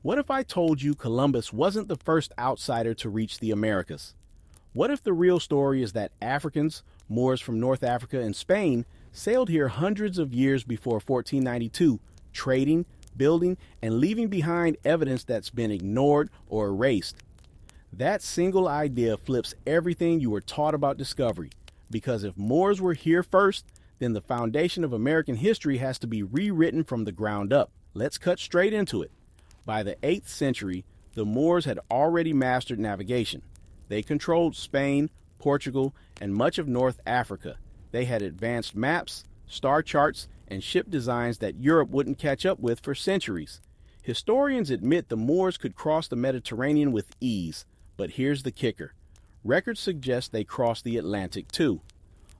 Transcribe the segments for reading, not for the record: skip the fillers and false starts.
What if I told you Columbus wasn't the first outsider to reach the Americas? What if the real story is that Africans, Moors from North Africa and Spain, sailed here hundreds of years before 1492, trading, building, and leaving behind evidence that's been ignored or erased? That single idea flips everything you were taught about discovery, because if Moors were here first, then the foundation of American history has to be rewritten from the ground up. Let's cut straight into it. By the 8th century, the Moors had already mastered navigation. They controlled Spain, Portugal, and much of North Africa. They had advanced maps, star charts, and ship designs that Europe wouldn't catch up with for centuries. Historians admit the Moors could cross the Mediterranean with ease, but here's the kicker. Records suggest they crossed the Atlantic too.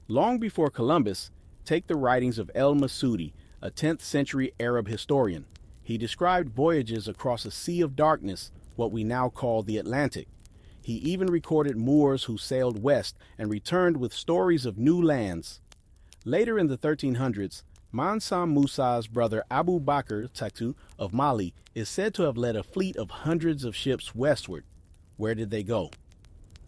Long before Columbus, take the writings of El-Masudi, a 10th century Arab historian. He described voyages across a sea of darkness, what we now call the Atlantic. He even recorded Moors who sailed west and returned with stories of new lands. Later in the 1300s, Mansa Musa's brother Abu Bakr Tatu of Mali is said to have led a fleet of hundreds of ships westward. Where did they go?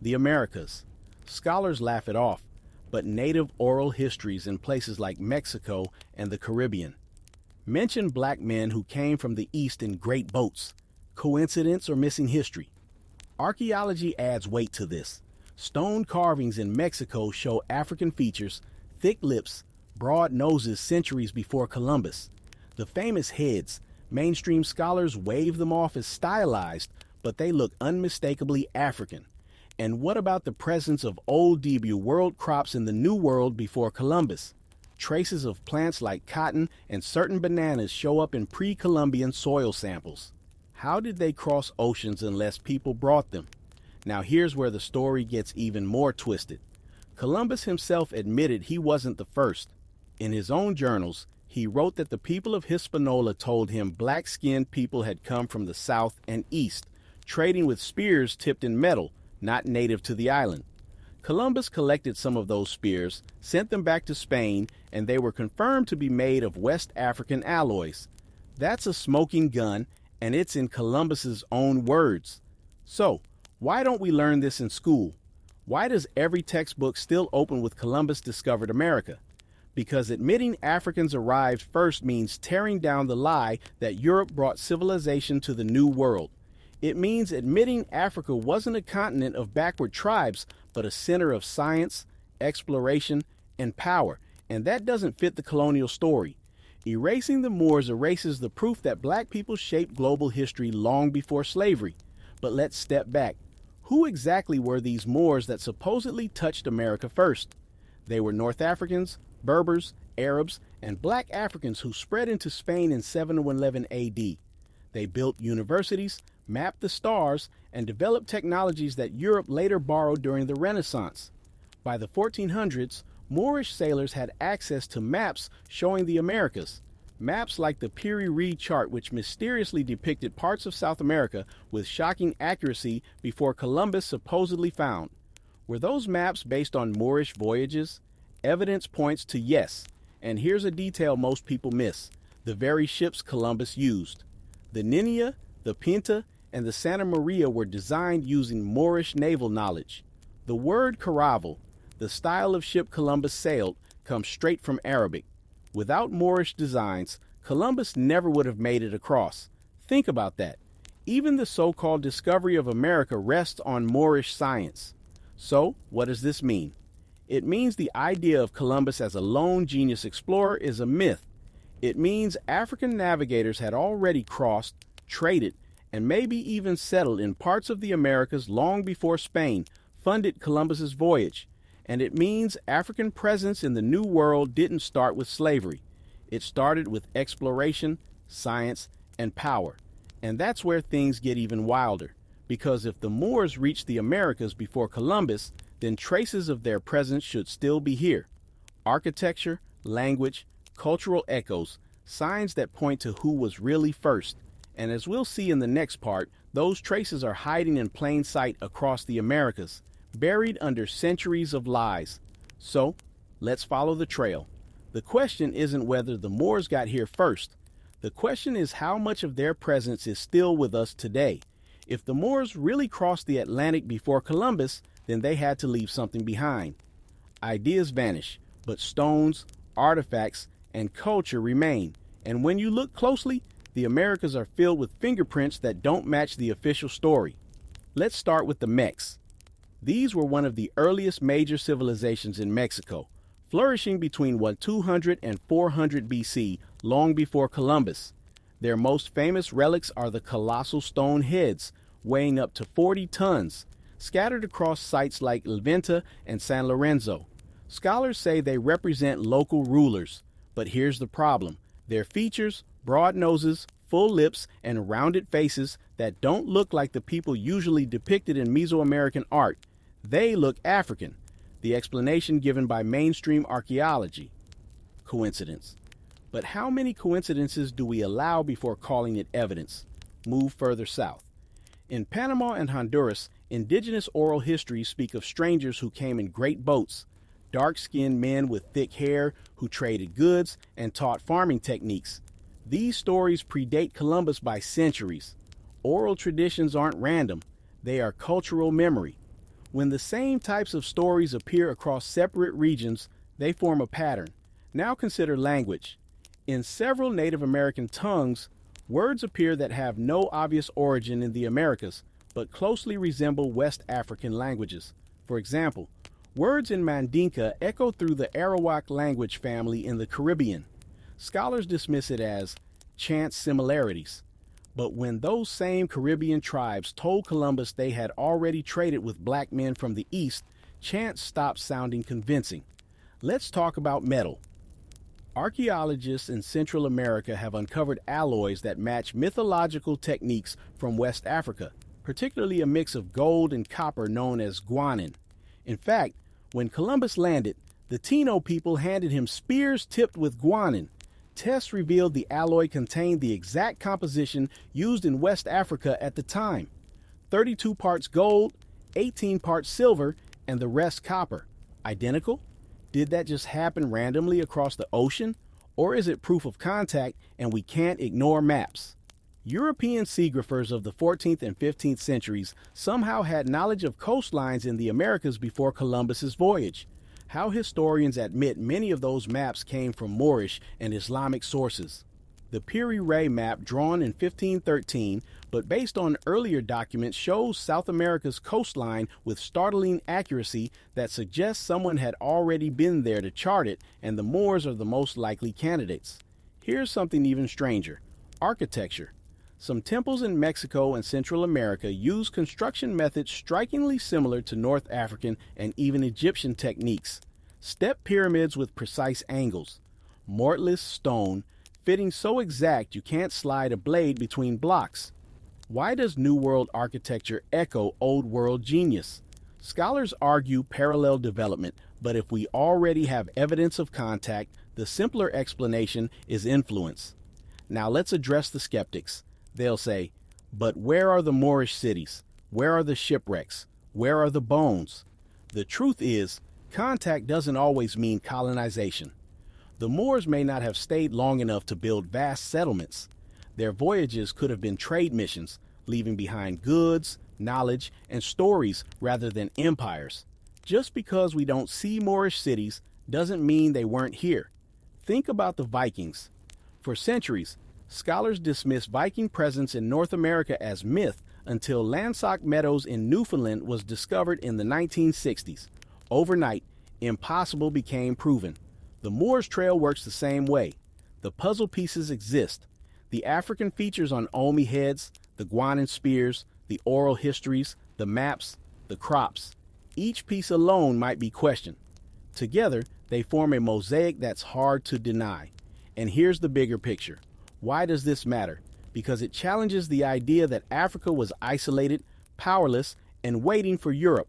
The Americas. Scholars laugh it off, but native oral histories in places like Mexico and the Caribbean mention black men who came from the east in great boats. Coincidence or missing history? Archaeology adds weight to this. Stone carvings in Mexico show African features, thick lips, broad noses centuries before Columbus. The famous heads, mainstream scholars wave them off as stylized, but they look unmistakably African. And what about the presence of old debut world crops in the New World before Columbus? Traces of plants like cotton and certain bananas show up in pre-Columbian soil samples. How did they cross oceans unless people brought them? Now here's where the story gets even more twisted. Columbus himself admitted he wasn't the first. In his own journals, he wrote that the people of Hispaniola told him black-skinned people had come from the south and east, trading with spears tipped in metal, not native to the island. Columbus collected some of those spears, sent them back to Spain, and they were confirmed to be made of West African alloys. That's a smoking gun, and it's in Columbus's own words. So, why don't we learn this in school? Why does every textbook still open with Columbus discovered America? Because admitting Africans arrived first means tearing down the lie that Europe brought civilization to the New World. It means admitting Africa wasn't a continent of backward tribes, but a center of science, exploration, and power, and that doesn't fit the colonial story. Erasing the Moors erases the proof that black people shaped global history long before slavery. But let's step back. Who exactly were these Moors that supposedly touched America first? They were North Africans, Berbers, Arabs, and black Africans who spread into Spain in 711 AD. They built universities, mapped the stars, and developed technologies that Europe later borrowed during the Renaissance. By the 1400s, Moorish sailors had access to maps showing the Americas. Maps like the Piri Reis chart, which mysteriously depicted parts of South America with shocking accuracy before Columbus supposedly found. Were those maps based on Moorish voyages? Evidence points to yes, and here's a detail most people miss: the very ships Columbus used. The Niña, the Pinta, and the Santa Maria were designed using Moorish naval knowledge. The word caravel, the style of ship Columbus sailed, comes straight from Arabic. Without Moorish designs, Columbus never would have made it across. Think about that. Even the so-called discovery of America rests on Moorish science. So, what does this mean? It means the idea of Columbus as a lone genius explorer is a myth. It means African navigators had already crossed, traded, and maybe even settled in parts of the Americas long before Spain funded Columbus's voyage. And it means African presence in the New World didn't start with slavery. It started with exploration, science, and power. And that's where things get even wilder. Because if the Moors reached the Americas before Columbus, then traces of their presence should still be here. Architecture, language, cultural echoes, signs that point to who was really first. And as we'll see in the next part, those traces are hiding in plain sight across the Americas, buried under centuries of lies. So, let's follow the trail. The question isn't whether the Moors got here first. The question is how much of their presence is still with us today. If the Moors really crossed the Atlantic before Columbus, then they had to leave something behind. Ideas vanish, but stones, artifacts, and culture remain. And when you look closely, the Americas are filled with fingerprints that don't match the official story. Let's start with the Mex. These were one of the earliest major civilizations in Mexico, flourishing between 200 and 400 BC, long before Columbus. Their most famous relics are the colossal stone heads, weighing up to 40 tons, scattered across sites like La Venta and San Lorenzo. Scholars say they represent local rulers, but here's the problem. Their features, broad noses, full lips, and rounded faces that don't look like the people usually depicted in Mesoamerican art. They look African. The explanation given by mainstream archaeology. Coincidence. But how many coincidences do we allow before calling it evidence? Move further south. In Panama and Honduras, indigenous oral histories speak of strangers who came in great boats, dark-skinned men with thick hair who traded goods and taught farming techniques. These stories predate Columbus by centuries. Oral traditions aren't random. They are cultural memory. When the same types of stories appear across separate regions, they form a pattern. Now consider language. In several Native American tongues, words appear that have no obvious origin in the Americas, but closely resemble West African languages. For example, words in Mandinka echo through the Arawak language family in the Caribbean. Scholars dismiss it as chance similarities. But when those same Caribbean tribes told Columbus they had already traded with black men from the East, chance stopped sounding convincing. Let's talk about metal. Archaeologists in Central America have uncovered alloys that match mythological techniques from West Africa, particularly a mix of gold and copper known as guanin. In fact, when Columbus landed, the Taino people handed him spears tipped with guanin. Tests revealed the alloy contained the exact composition used in West Africa at the time. 32 parts gold, 18 parts silver, and the rest copper. Identical? Did that just happen randomly across the ocean? Or is it proof of contact and we can't ignore maps? European seagraphers of the 14th and 15th centuries somehow had knowledge of coastlines in the Americas before Columbus's voyage. How historians admit many of those maps came from Moorish and Islamic sources. The Piri Reis map, drawn in 1513, but based on earlier documents, shows South America's coastline with startling accuracy that suggests someone had already been there to chart it, and the Moors are the most likely candidates. Here's something even stranger. Architecture. Some temples in Mexico and Central America use construction methods strikingly similar to North African and even Egyptian techniques. Step pyramids with precise angles. Mortless stone, fitting so exact you can't slide a blade between blocks. Why does New World architecture echo Old World genius? Scholars argue parallel development, but if we already have evidence of contact, the simpler explanation is influence. Now let's address the skeptics. They'll say, but where are the Moorish cities? Where are the shipwrecks? Where are the bones? The truth is, contact doesn't always mean colonization. The Moors may not have stayed long enough to build vast settlements. Their voyages could have been trade missions, leaving behind goods, knowledge, and stories rather than empires. Just because we don't see Moorish cities doesn't mean they weren't here. Think about the Vikings. For centuries, scholars dismissed Viking presence in North America as myth until Lansock Meadows in Newfoundland was discovered in the 1960s. Overnight, impossible became proven. The Moors Trail works the same way. The puzzle pieces exist. The African features on Olmec heads, the guanin spears, the oral histories, the maps, the crops. Each piece alone might be questioned. Together, they form a mosaic that's hard to deny. And here's the bigger picture. Why does this matter? Because it challenges the idea that Africa was isolated, powerless, and waiting for Europe.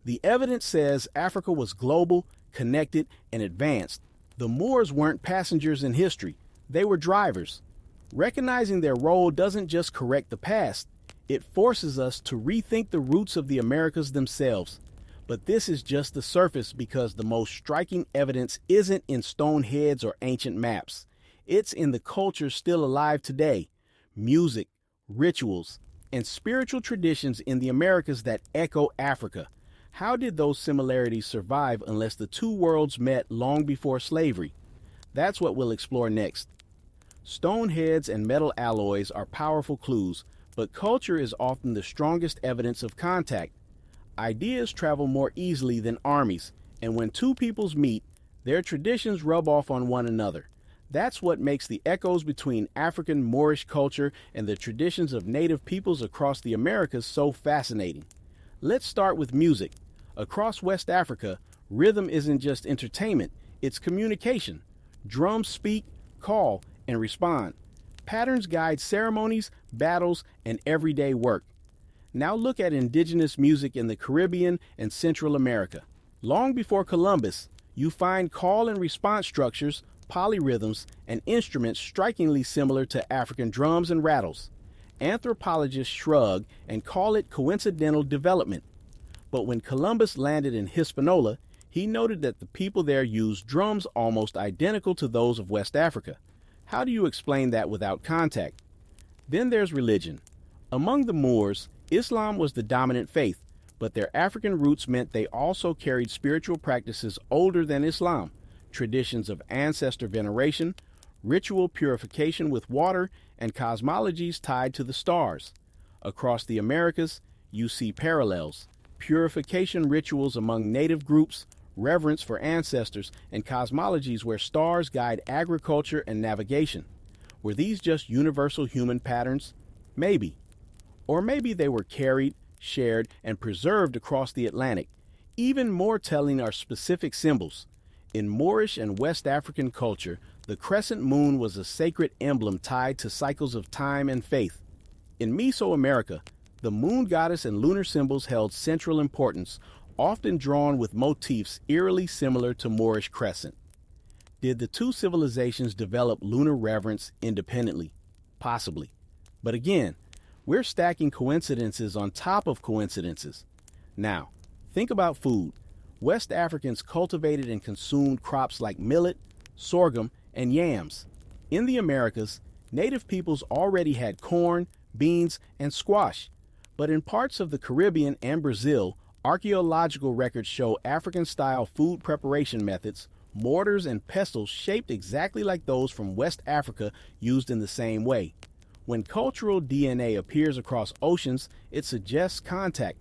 The evidence says Africa was global, connected, and advanced. The Moors weren't passengers in history. They were drivers. Recognizing their role doesn't just correct the past. It forces us to rethink the roots of the Americas themselves. But this is just the surface because the most striking evidence isn't in stone heads or ancient maps. It's in the culture still alive today: music, rituals, and spiritual traditions in the Americas that echo Africa. How did those similarities survive unless the two worlds met long before slavery? That's what we'll explore next. Stone heads and metal alloys are powerful clues, but culture is often the strongest evidence of contact. Ideas travel more easily than armies, and when two peoples meet, their traditions rub off on one another. That's what makes the echoes between African Moorish culture and the traditions of native peoples across the Americas so fascinating. Let's start with music. Across West Africa, rhythm isn't just entertainment, it's communication. Drums speak, call, and respond. Patterns guide ceremonies, battles, and everyday work. Now look at indigenous music in the Caribbean and Central America. Long before Columbus, you find call and response structures, polyrhythms, and instruments strikingly similar to African drums and rattles. Anthropologists shrug and call it coincidental development. But when Columbus landed in Hispaniola, he noted that the people there used drums almost identical to those of West Africa. How do you explain that without contact? Then there's religion. Among the Moors, Islam was the dominant faith, but their African roots meant they also carried spiritual practices older than Islam, traditions of ancestor veneration, ritual purification with water, and cosmologies tied to the stars. Across the Americas, you see parallels: purification rituals among native groups, reverence for ancestors, and cosmologies where stars guide agriculture and navigation. Were these just universal human patterns? Maybe. Or maybe they were carried, shared, and preserved across the Atlantic. Even more telling are specific symbols. In Moorish and West African culture, the crescent moon was a sacred emblem tied to cycles of time and faith. In Mesoamerica, the moon goddess and lunar symbols held central importance, often drawn with motifs eerily similar to Moorish crescent. Did the two civilizations develop lunar reverence independently? Possibly. But again, we're stacking coincidences on top of coincidences. Now, think about food. West Africans cultivated and consumed crops like millet, sorghum, and yams. In the Americas, native peoples already had corn, beans, and squash. But in parts of the Caribbean and Brazil, archaeological records show African-style food preparation methods, mortars and pestles shaped exactly like those from West Africa used in the same way. When cultural DNA appears across oceans, it suggests contact.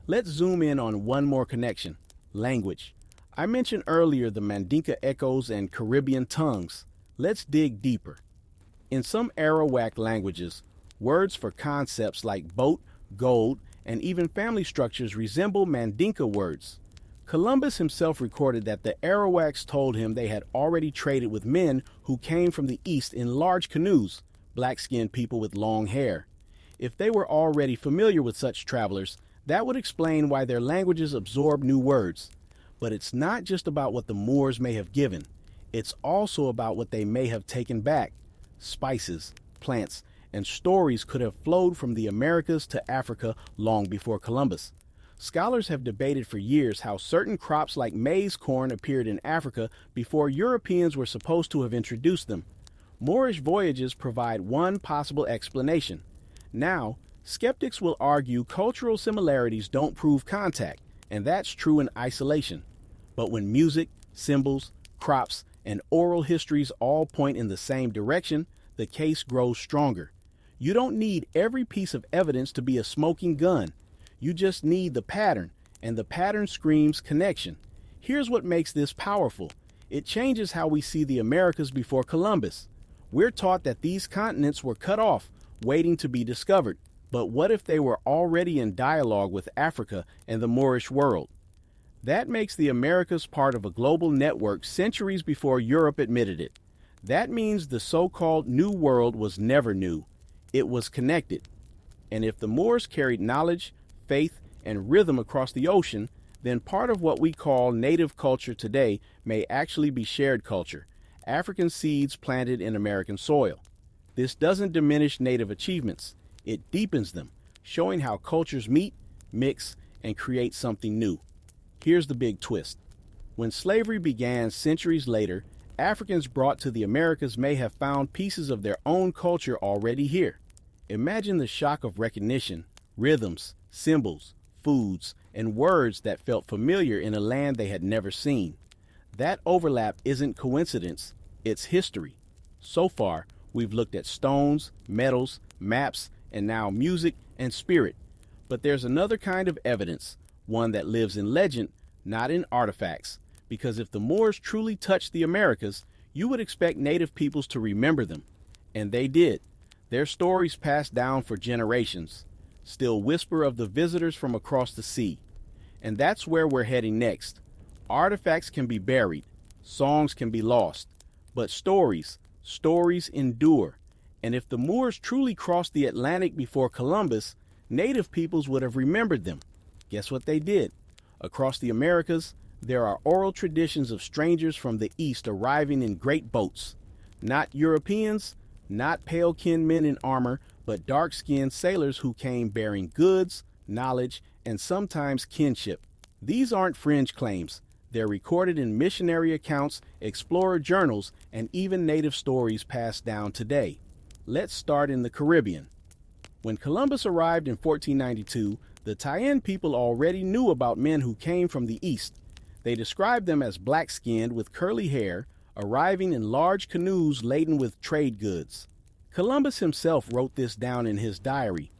Let's zoom in on one more connection: language. I mentioned earlier the Mandinka echoes and Caribbean tongues. Let's dig deeper. In some Arawak languages, words for concepts like boat, gold, and even family structures resemble Mandinka words. Columbus himself recorded that the Arawaks told him they had already traded with men who came from the east in large canoes, black-skinned people with long hair. If they were already familiar with such travelers, that would explain why their languages absorb new words. But it's not just about what the Moors may have given. It's also about what they may have taken back. Spices, plants, and stories could have flowed from the Americas to Africa long before Columbus. Scholars have debated for years how certain crops like maize corn appeared in Africa before Europeans were supposed to have introduced them. Moorish voyages provide one possible explanation. Now, skeptics will argue cultural similarities don't prove contact, and that's true in isolation. But when music, symbols, crops, and oral histories all point in the same direction, the case grows stronger. You don't need every piece of evidence to be a smoking gun. You just need the pattern, and the pattern screams connection. Here's what makes this powerful. It changes how we see the Americas before Columbus. We're taught that these continents were cut off, waiting to be discovered. But what if they were already in dialogue with Africa and the Moorish world? That makes the Americas part of a global network centuries before Europe admitted it. That means the so-called New World was never new. It was connected. And if the Moors carried knowledge, faith, and rhythm across the ocean, then part of what we call native culture today may actually be shared culture, African seeds planted in American soil. This doesn't diminish native achievements. It deepens them, showing how cultures meet, mix, and create something new. Here's the big twist. When slavery began centuries later, Africans brought to the Americas may have found pieces of their own culture already here. Imagine the shock of recognition, rhythms, symbols, foods, and words that felt familiar in a land they had never seen. That overlap isn't coincidence, it's history. So far, we've looked at stones, metals, maps, and now music and spirit. But there's another kind of evidence, one that lives in legend, not in artifacts. Because if the Moors truly touched the Americas, you would expect native peoples to remember them. And they did. Their stories passed down for generations, still whisper of the visitors from across the sea. And that's where we're heading next. Artifacts can be buried, songs can be lost, but stories endure. And if the Moors truly crossed the Atlantic before Columbus, native peoples would have remembered them. Guess what they did? Across the Americas, there are oral traditions of strangers from the East arriving in great boats. Not Europeans, not pale-skinned men in armor, but dark-skinned sailors who came bearing goods, knowledge, and sometimes kinship. These aren't fringe claims. They're recorded in missionary accounts, explorer journals, and even native stories passed down today. Let's start in the Caribbean. When Columbus arrived in 1492, the Taíno people already knew about men who came from the East. They described them as black-skinned with curly hair, arriving in large canoes laden with trade goods. Columbus himself wrote this down in his diary.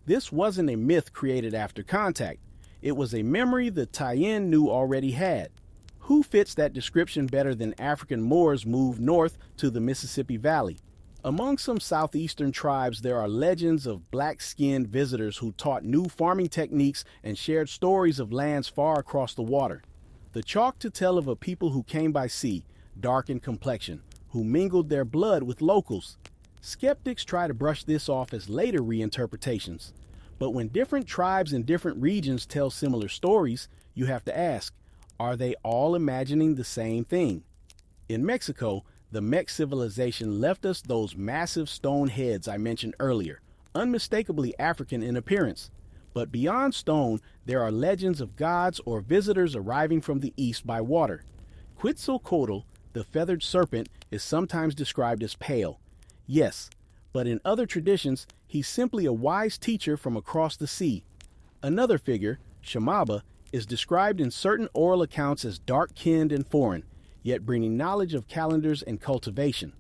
This wasn't a myth created after contact. It was a memory the Taíno knew already had. Who fits that description better than African Moors moved north to the Mississippi Valley? Among some southeastern tribes, there are legends of black-skinned visitors who taught new farming techniques and shared stories of lands far across the water. The chalk to tell of a people who came by sea, dark in complexion, who mingled their blood with locals. Skeptics try to brush this off as later reinterpretations. But when different tribes in different regions tell similar stories, you have to ask, are they all imagining the same thing? In Mexico, the Mech civilization left us those massive stone heads I mentioned earlier, unmistakably African in appearance. But beyond stone, there are legends of gods or visitors arriving from the east by water. Quetzalcoatl, the feathered serpent, is sometimes described as pale. Yes, but in other traditions, he's simply a wise teacher from across the sea. Another figure, Shamaba, is described in certain oral accounts as dark-skinned and foreign, yet bringing knowledge of calendars and cultivation.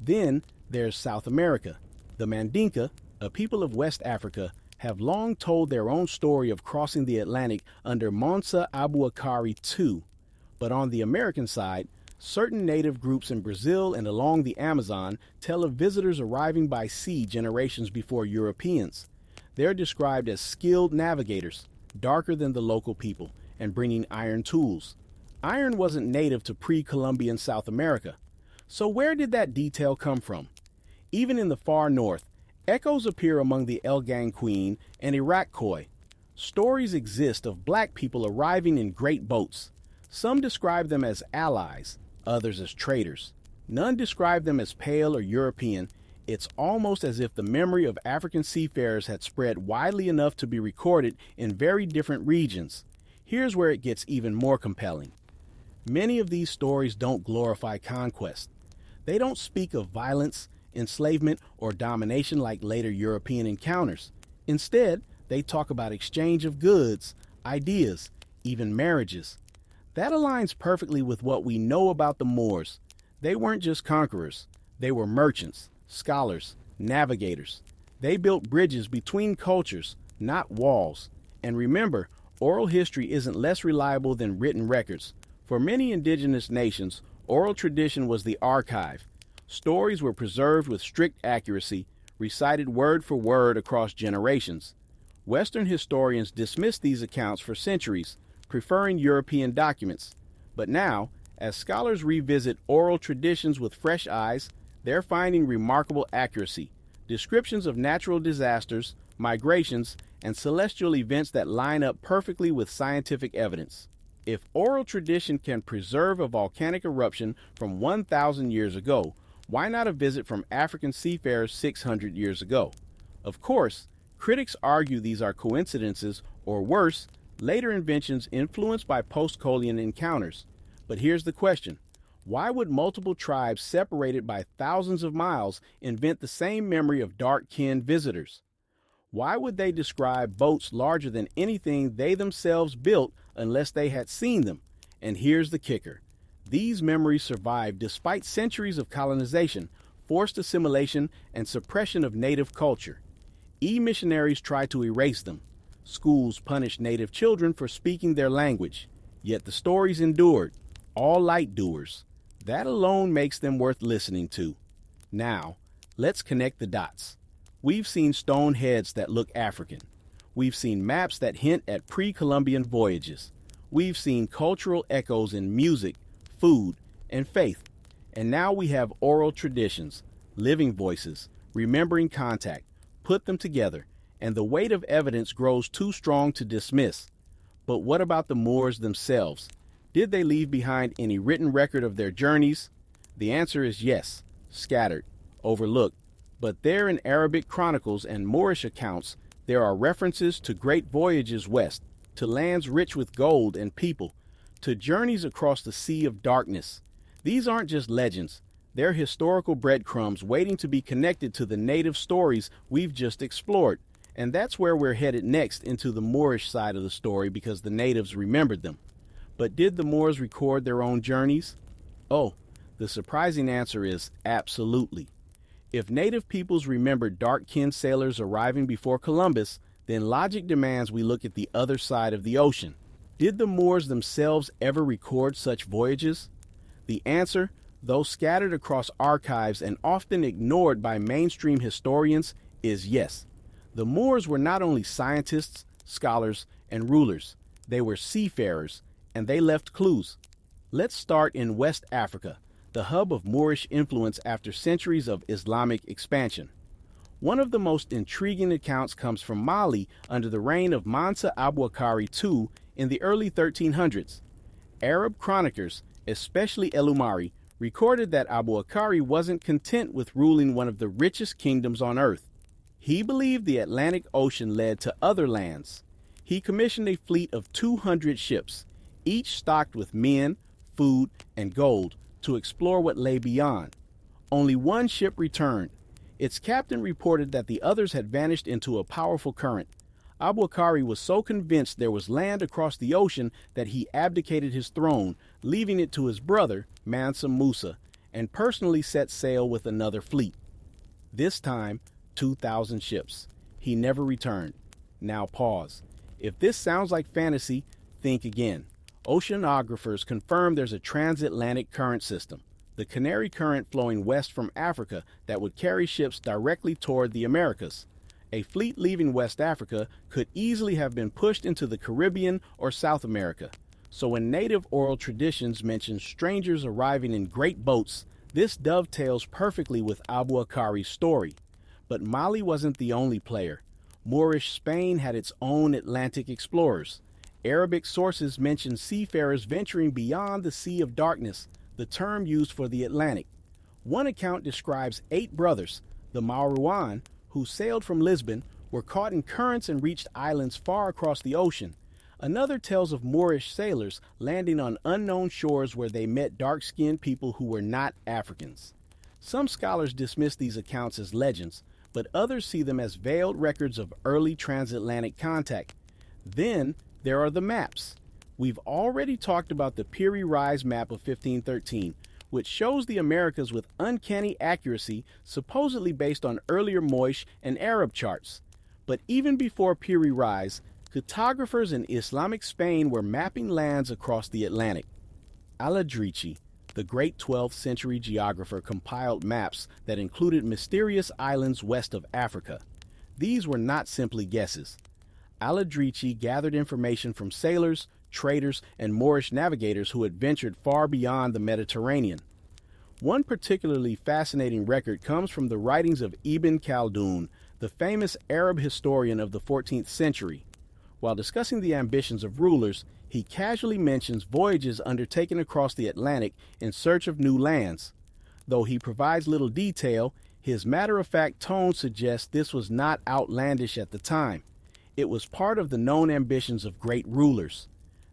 Then there's South America. The Mandinka, a people of West Africa, have long told their own story of crossing the Atlantic under Mansa Abuakari II. But on the American side, certain native groups in Brazil and along the Amazon tell of visitors arriving by sea generations before Europeans. They're described as skilled navigators, darker than the local people, and bringing iron tools. Iron wasn't native to pre-Columbian South America. So where did that detail come from? Even in the far north, echoes appear among the Algonquin and Iroquois. Stories exist of black people arriving in great boats. Some describe them as allies, others as traders. None describe them as pale or European. It's almost as if the memory of African seafarers had spread widely enough to be recorded in very different regions. Here's where it gets even more compelling. Many of these stories don't glorify conquest. They don't speak of violence, enslavement, or domination like later European encounters. Instead, they talk about exchange of goods, ideas, even marriages. That aligns perfectly with what we know about the Moors. They weren't just conquerors. They were merchants, scholars, navigators. They built bridges between cultures, not walls. And remember, oral history isn't less reliable than written records. For many indigenous nations, oral tradition was the archive. Stories were preserved with strict accuracy, recited word for word across generations. Western historians dismissed these accounts for centuries, preferring European documents. But now, as scholars revisit oral traditions with fresh eyes, they're finding remarkable accuracy. Descriptions of natural disasters, migrations, and celestial events that line up perfectly with scientific evidence. If oral tradition can preserve a volcanic eruption from 1,000 years ago, why not a visit from African seafarers 600 years ago? Of course, critics argue these are coincidences, or worse, later inventions influenced by post-Columbian encounters. But here's the question. Why would multiple tribes separated by thousands of miles invent the same memory of dark-kin visitors? Why would they describe boats larger than anything they themselves built unless they had seen them? And here's the kicker. These memories survived despite centuries of colonization, forced assimilation, and suppression of native culture. E-missionaries tried to erase them. Schools punished native children for speaking their language. Yet the stories endured, all light doers. That alone makes them worth listening to. Now, let's connect the dots. We've seen stone heads that look African. We've seen maps that hint at pre-Columbian voyages. We've seen cultural echoes in music, food, and faith. And now we have oral traditions, living voices, remembering contact. Put them together, and the weight of evidence grows too strong to dismiss. But what about the Moors themselves? Did they leave behind any written record of their journeys? The answer is yes, scattered, overlooked. But there in Arabic chronicles and Moorish accounts, there are references to great voyages west, to lands rich with gold and people, to journeys across the Sea of Darkness. These aren't just legends. They're historical breadcrumbs waiting to be connected to the native stories we've just explored. And that's where we're headed next, into the Moorish side of the story, because the natives remembered them. But did the Moors record their own journeys? Oh, the surprising answer is absolutely. If native peoples remembered dark-kin sailors arriving before Columbus, then logic demands we look at the other side of the ocean. Did the Moors themselves ever record such voyages? The answer, though scattered across archives and often ignored by mainstream historians, is yes. The Moors were not only scientists, scholars, and rulers. They were seafarers, and they left clues. Let's start in West Africa, the hub of Moorish influence after centuries of Islamic expansion. One of the most intriguing accounts comes from Mali under the reign of Mansa Abubakar II in the early 1300s. Arab chroniclers, especially El Umari, recorded that Abubakar wasn't content with ruling one of the richest kingdoms on earth. He believed the Atlantic Ocean led to other lands. He commissioned a fleet of 200 ships, each stocked with men, food, and gold, to explore what lay beyond. Only one ship returned. Its captain reported that the others had vanished into a powerful current. Abubakar was so convinced there was land across the ocean that he abdicated his throne, leaving it to his brother, Mansa Musa, and personally set sail with another fleet. This time, 2,000 ships. He never returned. Now pause. If this sounds like fantasy, think again. Oceanographers confirm there's a transatlantic current system, the Canary Current flowing west from Africa that would carry ships directly toward the Americas. A fleet leaving West Africa could easily have been pushed into the Caribbean or South America. So when native oral traditions mention strangers arriving in great boats, this dovetails perfectly with Abubakar's story. But Mali wasn't the only player. Moorish Spain had its own Atlantic explorers. Arabic sources mention seafarers venturing beyond the Sea of Darkness, the term used for the Atlantic. One account describes 8 brothers, the Mauruan, who sailed from Lisbon, were caught in currents and reached islands far across the ocean. Another tells of Moorish sailors landing on unknown shores where they met dark-skinned people who were not Africans. Some scholars dismiss these accounts as legends, but others see them as veiled records of early transatlantic contact. Then there are the maps. We've already talked about the Piri Reis map of 1513, which shows the Americas with uncanny accuracy, supposedly based on earlier Moorish and Arab charts. But even before Piri Reis, cartographers in Islamic Spain were mapping lands across the Atlantic. Al-Adrichi, the great 12th century geographer, compiled maps that included mysterious islands west of Africa. These were not simply guesses. Al-Adrichi gathered information from sailors, traders, and Moorish navigators who had ventured far beyond the Mediterranean. One particularly fascinating record comes from the writings of Ibn Khaldun, the famous Arab historian of the 14th century. While discussing the ambitions of rulers, he casually mentions voyages undertaken across the Atlantic in search of new lands. Though he provides little detail, his matter-of-fact tone suggests this was not outlandish at the time. It was part of the known ambitions of great rulers.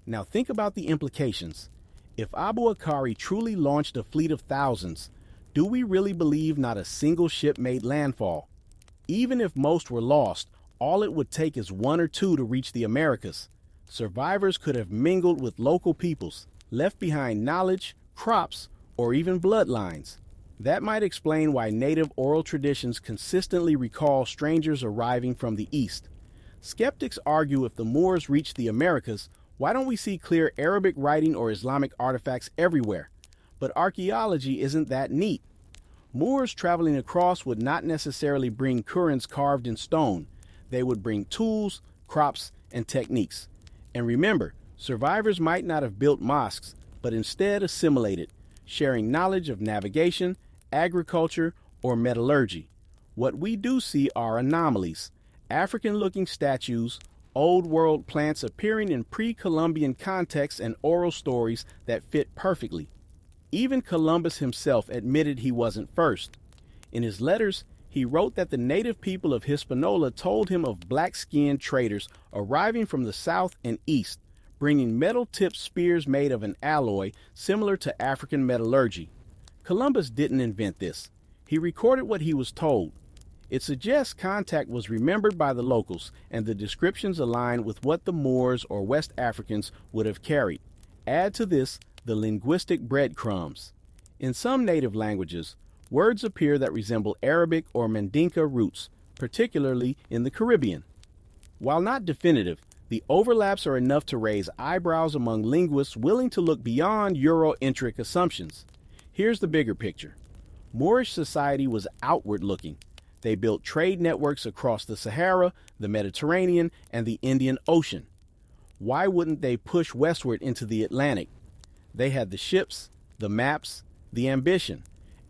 Now think about the implications. If Abu Akari truly launched a fleet of thousands, do we really believe not a single ship made landfall? Even if most were lost, all it would take is one or two to reach the Americas. Survivors could have mingled with local peoples, left behind knowledge, crops, or even bloodlines. That might explain why native oral traditions consistently recall strangers arriving from the east. Skeptics argue if the Moors reached the Americas, why don't we see clear Arabic writing or Islamic artifacts everywhere? But archaeology isn't that neat. Moors traveling across would not necessarily bring Qurans carved in stone. They would bring tools, crops, and techniques. And remember, survivors might not have built mosques, but instead assimilated, sharing knowledge of navigation, agriculture, or metallurgy. What we do see are anomalies: African-looking statues, Old World plants appearing in pre-Columbian contexts, and oral stories that fit perfectly. Even Columbus himself admitted he wasn't first. In his letters, he wrote that the native people of Hispaniola told him of black-skinned traders arriving from the south and east, bringing metal-tipped spears made of an alloy similar to African metallurgy. Columbus didn't invent this. He recorded what he was told. It suggests contact was remembered by the locals, and the descriptions align with what the Moors or West Africans would have carried. Add to this the linguistic breadcrumbs. In some native languages, words appear that resemble Arabic or Mandinka roots, particularly in the Caribbean. While not definitive, the overlaps are enough to raise eyebrows among linguists willing to look beyond Eurocentric assumptions. Here's the bigger picture. Moorish society was outward-looking. They built trade networks across the Sahara, the Mediterranean, and the Indian Ocean. Why wouldn't they push westward into the Atlantic? They had the ships, the maps, the ambition.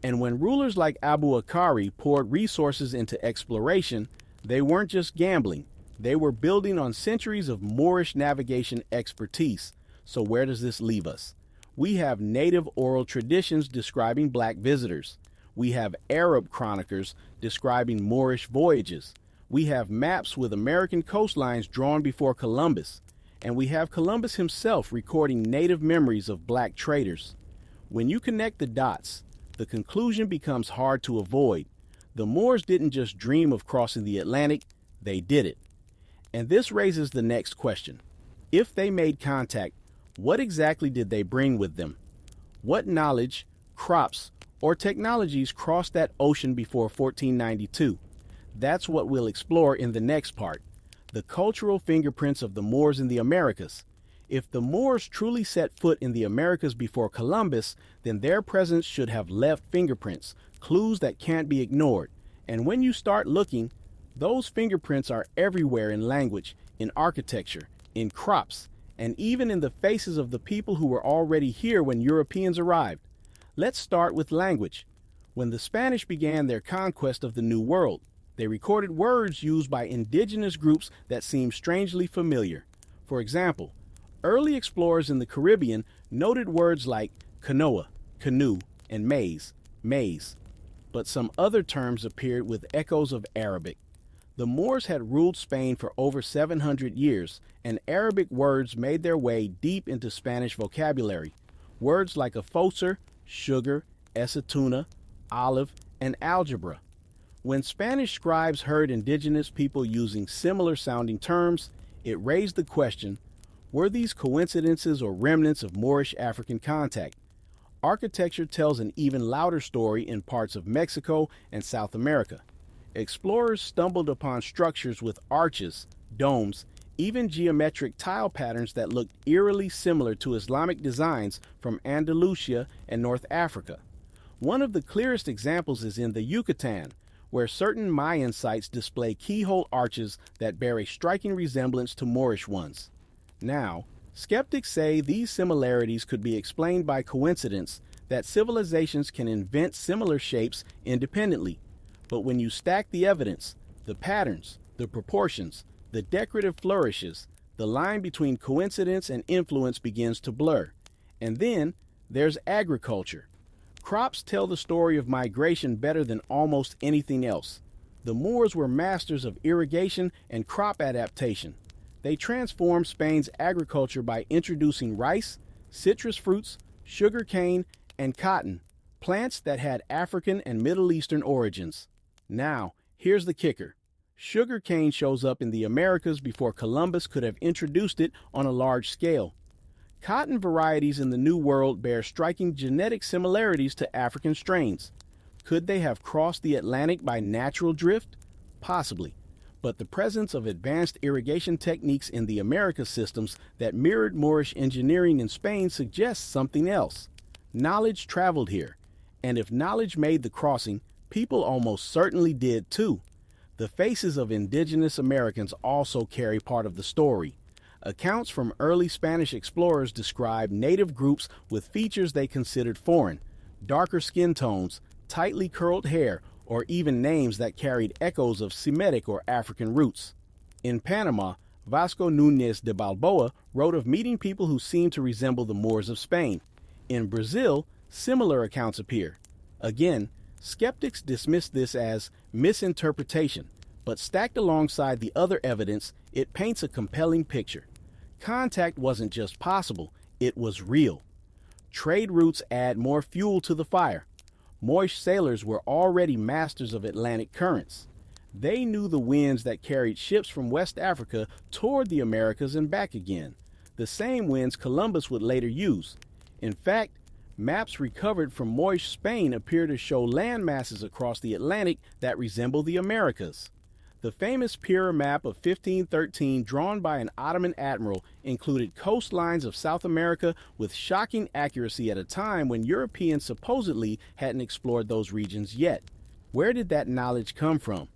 And when rulers like Abu Akari poured resources into exploration, they weren't just gambling. They were building on centuries of Moorish navigation expertise. So where does this leave us? We have native oral traditions describing black visitors. We have Arab chroniclers describing Moorish voyages. We have maps with American coastlines drawn before Columbus. And we have Columbus himself recording native memories of black traders. When you connect the dots, the conclusion becomes hard to avoid. The Moors didn't just dream of crossing the Atlantic, they did it. And this raises the next question. If they made contact, what exactly did they bring with them? What knowledge, crops, or technologies crossed that ocean before 1492? That's what we'll explore in the next part. The cultural fingerprints of the Moors in the Americas. If the Moors truly set foot in the Americas before Columbus, then their presence should have left fingerprints, clues that can't be ignored. And when you start looking, those fingerprints are everywhere in language, in architecture, in crops, and even in the faces of the people who were already here when Europeans arrived. Let's start with language. When the Spanish began their conquest of the New World, they recorded words used by indigenous groups that seem strangely familiar. For example, early explorers in the Caribbean noted words like canoa, canoe, and maize, maize. But some other terms appeared with echoes of Arabic. The Moors had ruled Spain for over 700 years, and Arabic words made their way deep into Spanish vocabulary. Words like afoser, sugar, acetuna, olive, and algebra. When Spanish scribes heard indigenous people using similar sounding terms, it raised the question, were these coincidences or remnants of Moorish African contact? Architecture tells an even louder story in parts of Mexico and South America. Explorers stumbled upon structures with arches, domes, even geometric tile patterns that looked eerily similar to Islamic designs from Andalusia and North Africa. One of the clearest examples is in the Yucatan, where certain Mayan sites display keyhole arches that bear a striking resemblance to Moorish ones. Now, skeptics say these similarities could be explained by coincidence, that civilizations can invent similar shapes independently. But when you stack the evidence, the patterns, the proportions, the decorative flourishes, the line between coincidence and influence begins to blur. And then there's agriculture. Crops tell the story of migration better than almost anything else. The Moors were masters of irrigation and crop adaptation. They transformed Spain's agriculture by introducing rice, citrus fruits, sugarcane, and cotton, plants that had African and Middle Eastern origins. Now, here's the kicker. Sugarcane shows up in the Americas before Columbus could have introduced it on a large scale. Cotton varieties in the New World bear striking genetic similarities to African strains. Could they have crossed the Atlantic by natural drift? Possibly. But the presence of advanced irrigation techniques in the Americas systems that mirrored Moorish engineering in Spain suggests something else. Knowledge traveled here, and if knowledge made the crossing, people almost certainly did too. The faces of indigenous Americans also carry part of the story. Accounts from early Spanish explorers describe native groups with features they considered foreign, darker skin tones, tightly curled hair, or even names that carried echoes of Semitic or African roots. In Panama, Vasco Núñez de Balboa wrote of meeting people who seemed to resemble the Moors of Spain. In Brazil, similar accounts appear. Again, skeptics dismiss this as misinterpretation, but stacked alongside the other evidence, it paints a compelling picture. Contact wasn't just possible, it was real. Trade routes add more fuel to the fire. Moorish sailors were already masters of Atlantic currents. They knew the winds that carried ships from West Africa toward the Americas and back again, the same winds Columbus would later use. In fact, maps recovered from Moorish Spain appear to show land masses across the Atlantic that resemble the Americas. The famous Piri map of 1513 drawn by an Ottoman admiral included coastlines of South America with shocking accuracy at a time when Europeans supposedly hadn't explored those regions yet. Where did that knowledge come from?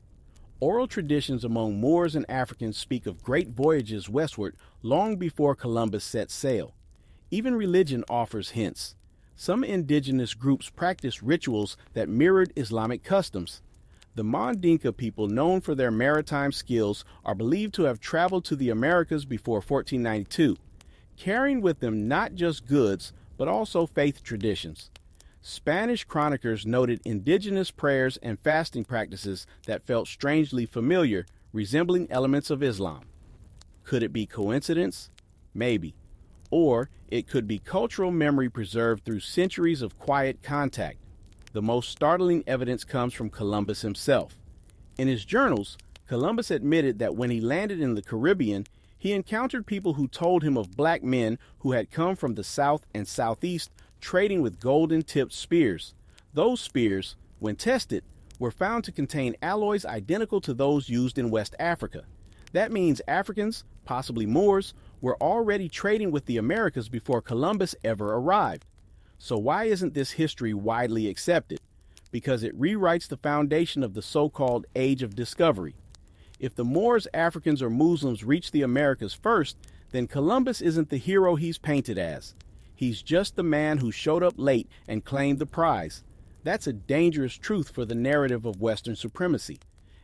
Oral traditions among Moors and Africans speak of great voyages westward long before Columbus set sail. Even religion offers hints. Some indigenous groups practiced rituals that mirrored Islamic customs. The Mandinka people, known for their maritime skills, are believed to have traveled to the Americas before 1492, carrying with them not just goods, but also faith traditions. Spanish chroniclers noted indigenous prayers and fasting practices that felt strangely familiar, resembling elements of Islam. Could it be coincidence? Maybe. Or it could be cultural memory preserved through centuries of quiet contact. The most startling evidence comes from Columbus himself. In his journals, Columbus admitted that when he landed in the Caribbean, he encountered people who told him of black men who had come from the south and southeast trading with golden-tipped spears. Those spears, when tested, were found to contain alloys identical to those used in West Africa. That means Africans, possibly Moors, were already trading with the Americas before Columbus ever arrived. So why isn't this history widely accepted? Because it rewrites the foundation of the so-called Age of Discovery. If the Moors, Africans, or Muslims reached the Americas first, then Columbus isn't the hero he's painted as. He's just the man who showed up late and claimed the prize. That's a dangerous truth for the narrative of Western supremacy.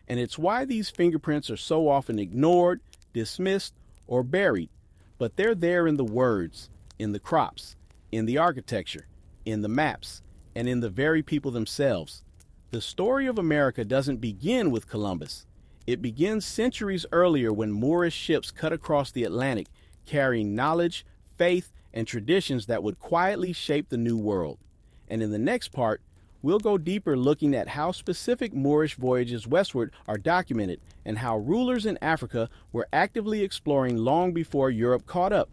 And it's why these fingerprints are so often ignored, dismissed, or buried. But they're there in the words, in the crops, in the architecture, in the maps, and in the very people themselves. The story of America doesn't begin with Columbus. It begins centuries earlier when Moorish ships cut across the Atlantic, carrying knowledge, faith, and traditions that would quietly shape the New World. And in the next part, we'll go deeper looking at how specific Moorish voyages westward are documented and how rulers in Africa were actively exploring long before Europe caught up.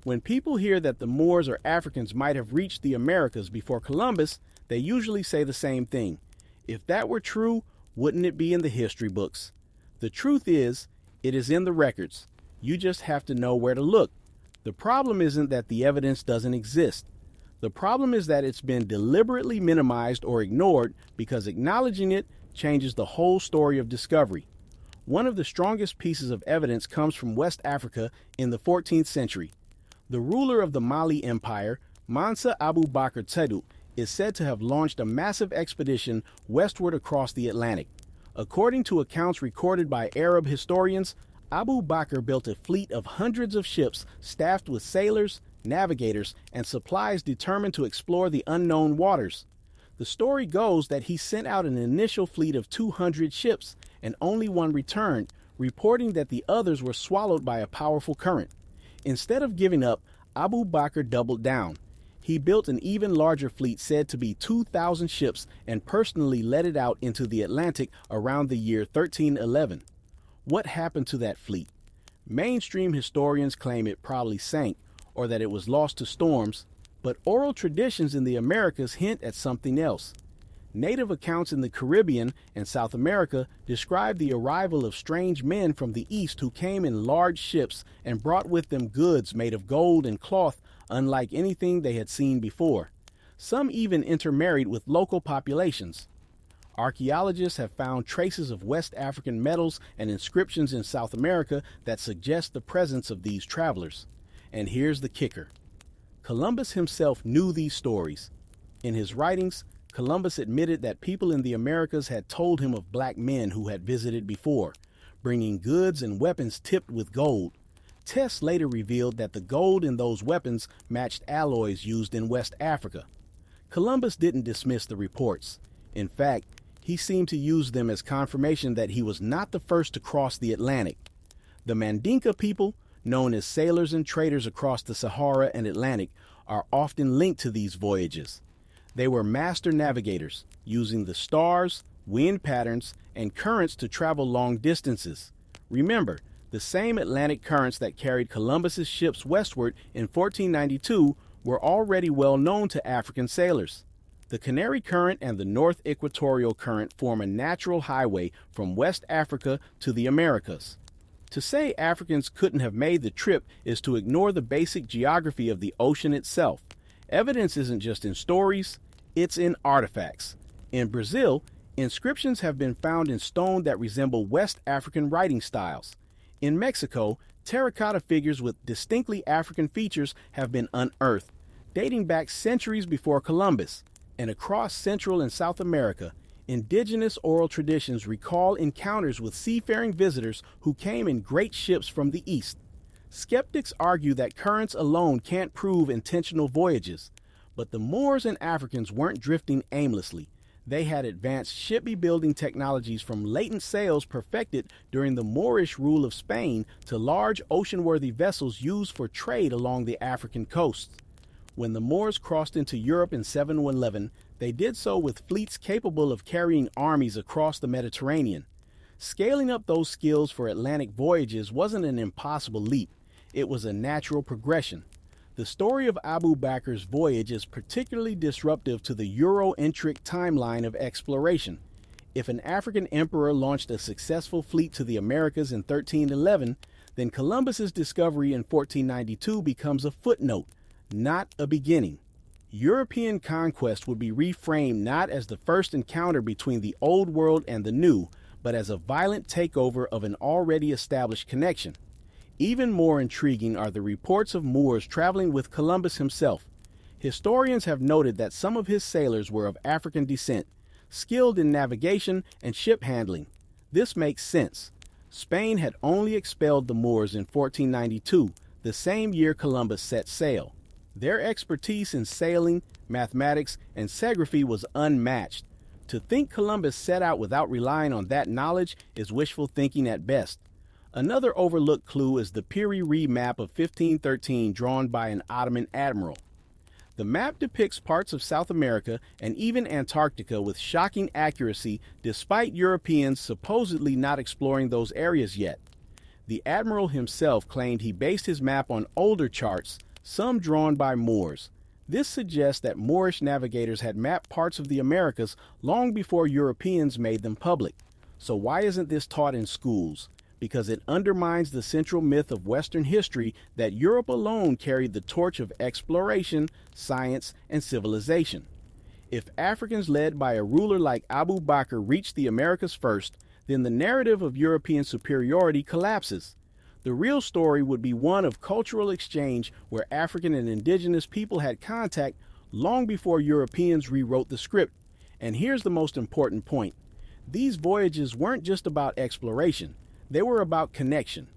When people hear that the Moors or Africans might have reached the Americas before Columbus, they usually say the same thing. If that were true, wouldn't it be in the history books? The truth is, it is in the records. You just have to know where to look. The problem isn't that the evidence doesn't exist. The problem is that it's been deliberately minimized or ignored because acknowledging it changes the whole story of discovery. One of the strongest pieces of evidence comes from West Africa in the 14th century. The ruler of the Mali Empire, Mansa Abu Bakr Tedu, is said to have launched a massive expedition westward across the Atlantic. According to accounts recorded by Arab historians, Abu Bakr built a fleet of hundreds of ships staffed with sailors, navigators, and supplies determined to explore the unknown waters. The story goes that he sent out an initial fleet of 200 ships, and only one returned, reporting that the others were swallowed by a powerful current. Instead of giving up, Abu Bakr doubled down. He built an even larger fleet said to be 2,000 ships and personally led it out into the Atlantic around the year 1311. What happened to that fleet? Mainstream historians claim it probably sank or that it was lost to storms, but oral traditions in the Americas hint at something else. Native accounts in the Caribbean and South America describe the arrival of strange men from the east who came in large ships and brought with them goods made of gold and cloth unlike anything they had seen before. Some even intermarried with local populations. Archaeologists have found traces of West African metals and inscriptions in South America that suggest the presence of these travelers. And here's the kicker. Columbus himself knew these stories. In his writings, Columbus admitted that people in the Americas had told him of black men who had visited before, bringing goods and weapons tipped with gold. Tests later revealed that the gold in those weapons matched alloys used in West Africa. Columbus didn't dismiss the reports. In fact, he seemed to use them as confirmation that he was not the first to cross the Atlantic. The Mandinka people, known as sailors and traders across the Sahara and Atlantic, are often linked to these voyages. They were master navigators, using the stars, wind patterns, and currents to travel long distances. Remember, the same Atlantic currents that carried Columbus's ships westward in 1492 were already well known to African sailors. The Canary Current and the North Equatorial Current form a natural highway from West Africa to the Americas. To say Africans couldn't have made the trip is to ignore the basic geography of the ocean itself. Evidence isn't just in stories, it's in artifacts. In Brazil, inscriptions have been found in stone that resemble West African writing styles. In Mexico, terracotta figures with distinctly African features have been unearthed, dating back centuries before Columbus. And across Central and South America, indigenous oral traditions recall encounters with seafaring visitors who came in great ships from the east. Skeptics argue that currents alone can't prove intentional voyages, but the Moors and Africans weren't drifting aimlessly. They had advanced shipbuilding technologies from latent sails perfected during the Moorish rule of Spain to large ocean-worthy vessels used for trade along the African coasts. When the Moors crossed into Europe in 711, they did so with fleets capable of carrying armies across the Mediterranean. Scaling up those skills for Atlantic voyages wasn't an impossible leap. It was a natural progression. The story of Abu Bakr's voyage is particularly disruptive to the Euro-centric timeline of exploration. If an African emperor launched a successful fleet to the Americas in 1311, then Columbus's discovery in 1492 becomes a footnote, not a beginning. European conquest would be reframed not as the first encounter between the Old World and the New, but as a violent takeover of an already established connection. Even more intriguing are the reports of Moors traveling with Columbus himself. Historians have noted that some of his sailors were of African descent, skilled in navigation and ship handling. This makes sense. Spain had only expelled the Moors in 1492, the same year Columbus set sail. Their expertise in sailing, mathematics, and seagraphy was unmatched. To think Columbus set out without relying on that knowledge is wishful thinking at best. Another overlooked clue is the Piri Reis map of 1513 drawn by an Ottoman admiral. The map depicts parts of South America and even Antarctica with shocking accuracy despite Europeans supposedly not exploring those areas yet. The admiral himself claimed he based his map on older charts, some drawn by Moors. This suggests that Moorish navigators had mapped parts of the Americas long before Europeans made them public. So why isn't this taught in schools? Because it undermines the central myth of Western history that Europe alone carried the torch of exploration, science, and civilization. If Africans led by a ruler like Abu Bakr reached the Americas first, then the narrative of European superiority collapses. The real story would be one of cultural exchange where African and indigenous people had contact long before Europeans rewrote the script. And here's the most important point. These voyages weren't just about exploration. They were about connection.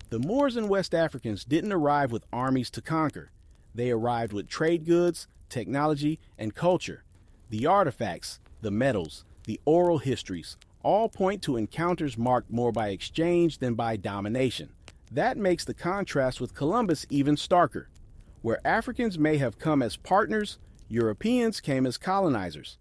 The Moors and West Africans didn't arrive with armies to conquer. They arrived with trade goods, technology, and culture. The artifacts, the metals, the oral histories, all point to encounters marked more by exchange than by domination. That makes the contrast with Columbus even starker. Where Africans may have come as partners, Europeans came as colonizers.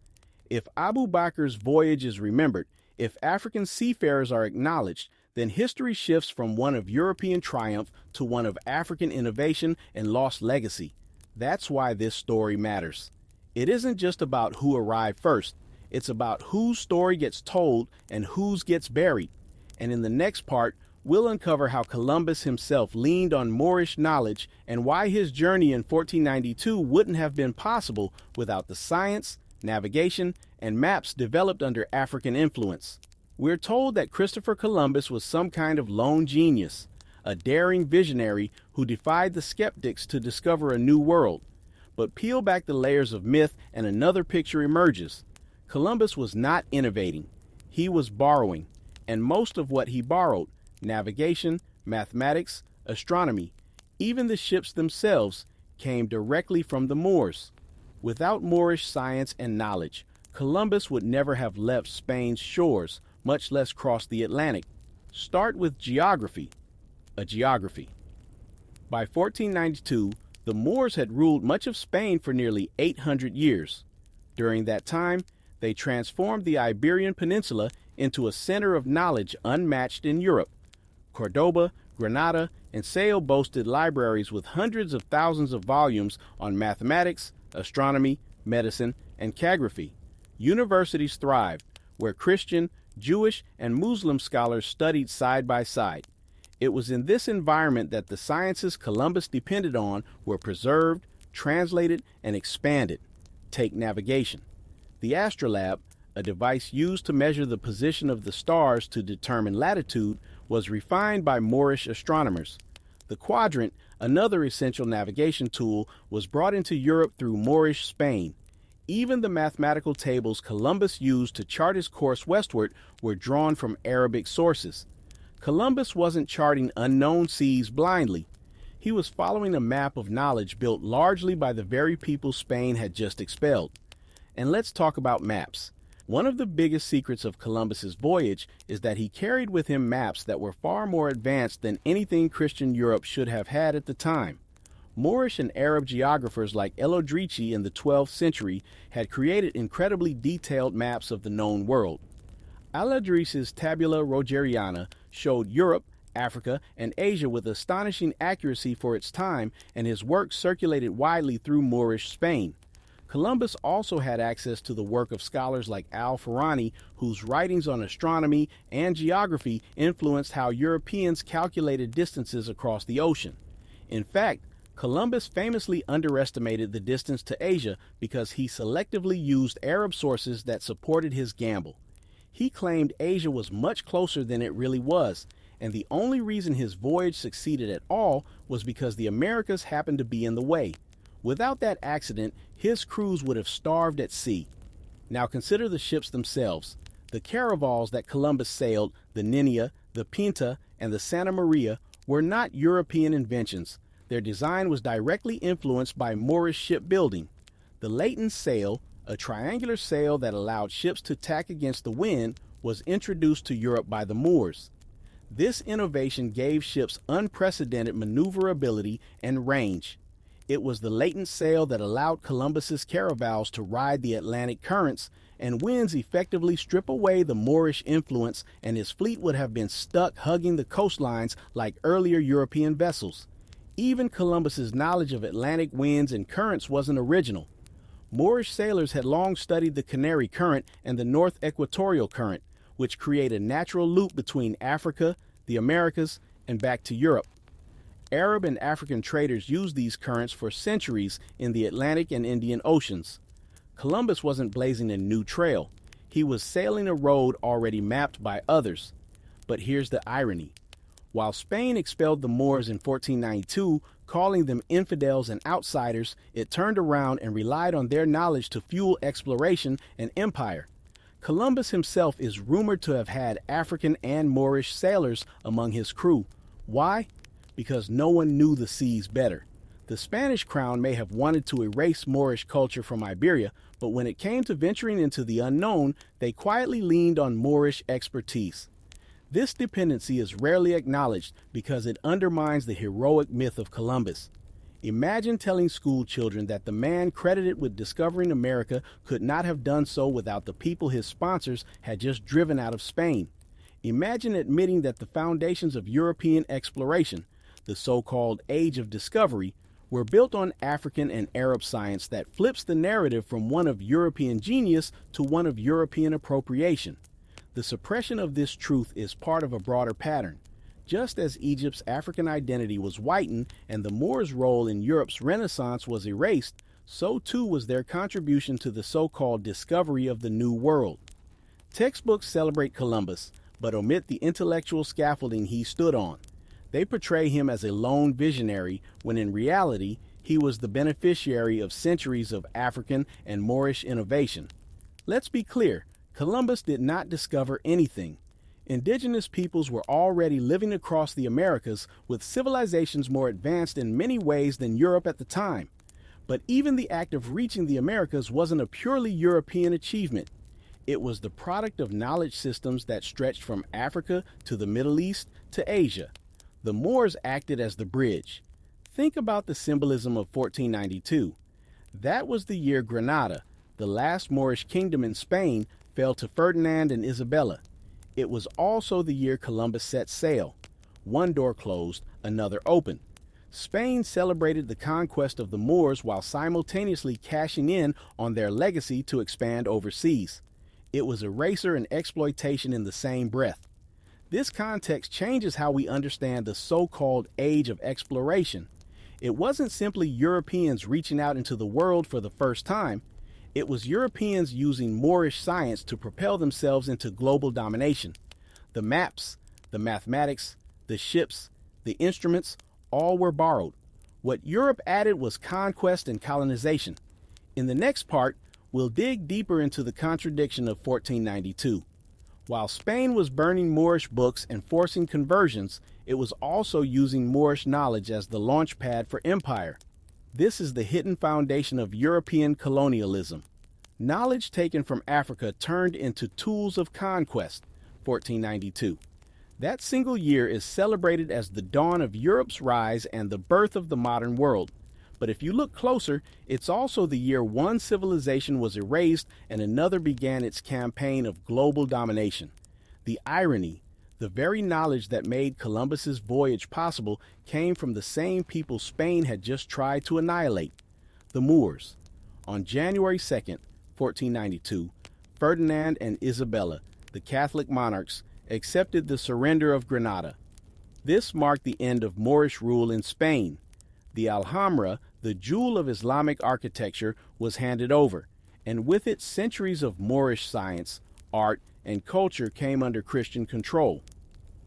If Abu Bakr's voyage is remembered, if African seafarers are acknowledged, then history shifts from one of European triumph to one of African innovation and lost legacy. That's why this story matters. It isn't just about who arrived first. It's about whose story gets told and whose gets buried. And in the next part, we'll uncover how Columbus himself leaned on Moorish knowledge and why his journey in 1492 wouldn't have been possible without the science, navigation, and maps developed under African influence. We're told that Christopher Columbus was some kind of lone genius, a daring visionary who defied the skeptics to discover a new world. But peel back the layers of myth and another picture emerges. Columbus was not innovating. He was borrowing, and most of what he borrowed, navigation, mathematics, astronomy, even the ships themselves, came directly from the Moors. Without Moorish science and knowledge, Columbus would never have left Spain's shores, much less crossed the Atlantic. Start with geography. A geography. By 1492, the Moors had ruled much of Spain for nearly 800 years. During that time, they transformed the Iberian Peninsula into a center of knowledge unmatched in Europe. Cordoba, Granada, and Sale boasted libraries with hundreds of thousands of volumes on mathematics, astronomy, medicine, and calligraphy. Universities thrived, where Christian, Jewish, and Muslim scholars studied side by side. It was in this environment that the sciences Columbus depended on were preserved, translated, and expanded. Take navigation. The astrolabe, a device used to measure the position of the stars to determine latitude, was refined by Moorish astronomers. The quadrant, another essential navigation tool, was brought into Europe through Moorish Spain. Even the mathematical tables Columbus used to chart his course westward were drawn from Arabic sources. Columbus wasn't charting unknown seas blindly. He was following a map of knowledge built largely by the very people Spain had just expelled. And let's talk about maps. One of the biggest secrets of Columbus's voyage is that he carried with him maps that were far more advanced than anything Christian Europe should have had at the time. Moorish and Arab geographers like El-Odrichi in the 12th century had created incredibly detailed maps of the known world. Al-Idris's Tabula Rogeriana showed Europe, Africa, and Asia with astonishing accuracy for its time, and his work circulated widely through Moorish Spain. Columbus also had access to the work of scholars like Al-Farani, whose writings on astronomy and geography influenced how Europeans calculated distances across the ocean. In fact, Columbus famously underestimated the distance to Asia because he selectively used Arab sources that supported his gamble. He claimed Asia was much closer than it really was, and the only reason his voyage succeeded at all was because the Americas happened to be in the way. Without that accident, his crews would have starved at sea. Now consider the ships themselves. The caravels that Columbus sailed, the Niña, the Pinta, and the Santa Maria, were not European inventions. Their design was directly influenced by Moorish shipbuilding. The lateen sail, a triangular sail that allowed ships to tack against the wind, was introduced to Europe by the Moors. This innovation gave ships unprecedented maneuverability and range. It was the latent sail that allowed Columbus's caravels to ride the Atlantic currents, and winds effectively strip away the Moorish influence, and his fleet would have been stuck hugging the coastlines like earlier European vessels. Even Columbus's knowledge of Atlantic winds and currents wasn't original. Moorish sailors had long studied the Canary Current and the North Equatorial Current, which create a natural loop between Africa, the Americas, and back to Europe. Arab and African traders used these currents for centuries in the Atlantic and Indian Oceans. Columbus wasn't blazing a new trail. He was sailing a road already mapped by others. But here's the irony. While Spain expelled the Moors in 1492, calling them infidels and outsiders, it turned around and relied on their knowledge to fuel exploration and empire. Columbus himself is rumored to have had African and Moorish sailors among his crew. Why? Because no one knew the seas better. The Spanish crown may have wanted to erase Moorish culture from Iberia, but when it came to venturing into the unknown, they quietly leaned on Moorish expertise. This dependency is rarely acknowledged because it undermines the heroic myth of Columbus. Imagine telling school children that the man credited with discovering America could not have done so without the people his sponsors had just driven out of Spain. Imagine admitting that the foundations of European exploration, the so-called Age of Discovery, were built on African and Arab science that flips the narrative from one of European genius to one of European appropriation. The suppression of this truth is part of a broader pattern. Just as Egypt's African identity was whitened and the Moors' role in Europe's Renaissance was erased, so too was their contribution to the so-called discovery of the New World. Textbooks celebrate Columbus, but omit the intellectual scaffolding he stood on. They portray him as a lone visionary, when in reality, he was the beneficiary of centuries of African and Moorish innovation. Let's be clear, Columbus did not discover anything. Indigenous peoples were already living across the Americas with civilizations more advanced in many ways than Europe at the time. But even the act of reaching the Americas wasn't a purely European achievement. It was the product of knowledge systems that stretched from Africa to the Middle East to Asia. The Moors acted as the bridge. Think about the symbolism of 1492. That was the year Granada, the last Moorish kingdom in Spain, fell to Ferdinand and Isabella. It was also the year Columbus set sail. One door closed, another opened. Spain celebrated the conquest of the Moors while simultaneously cashing in on their legacy to expand overseas. It was erasure and exploitation in the same breath. This context changes how we understand the so-called Age of Exploration. It wasn't simply Europeans reaching out into the world for the first time. It was Europeans using Moorish science to propel themselves into global domination. The maps, the mathematics, the ships, the instruments, all were borrowed. What Europe added was conquest and colonization. In the next part, we'll dig deeper into the contradiction of 1492. While Spain was burning Moorish books and forcing conversions, it was also using Moorish knowledge as the launch pad for empire. This is the hidden foundation of European colonialism. Knowledge taken from Africa turned into tools of conquest, 1492. That single year is celebrated as the dawn of Europe's rise and the birth of the modern world. But if you look closer, it's also the year one civilization was erased and another began its campaign of global domination. The irony, the very knowledge that made Columbus's voyage possible came from the same people Spain had just tried to annihilate, the Moors. On January 2nd, 1492, Ferdinand and Isabella, the Catholic monarchs, accepted the surrender of Granada. This marked the end of Moorish rule in Spain. The Alhambra, the jewel of Islamic architecture, was handed over, and with it centuries of Moorish science, art, and culture came under Christian control.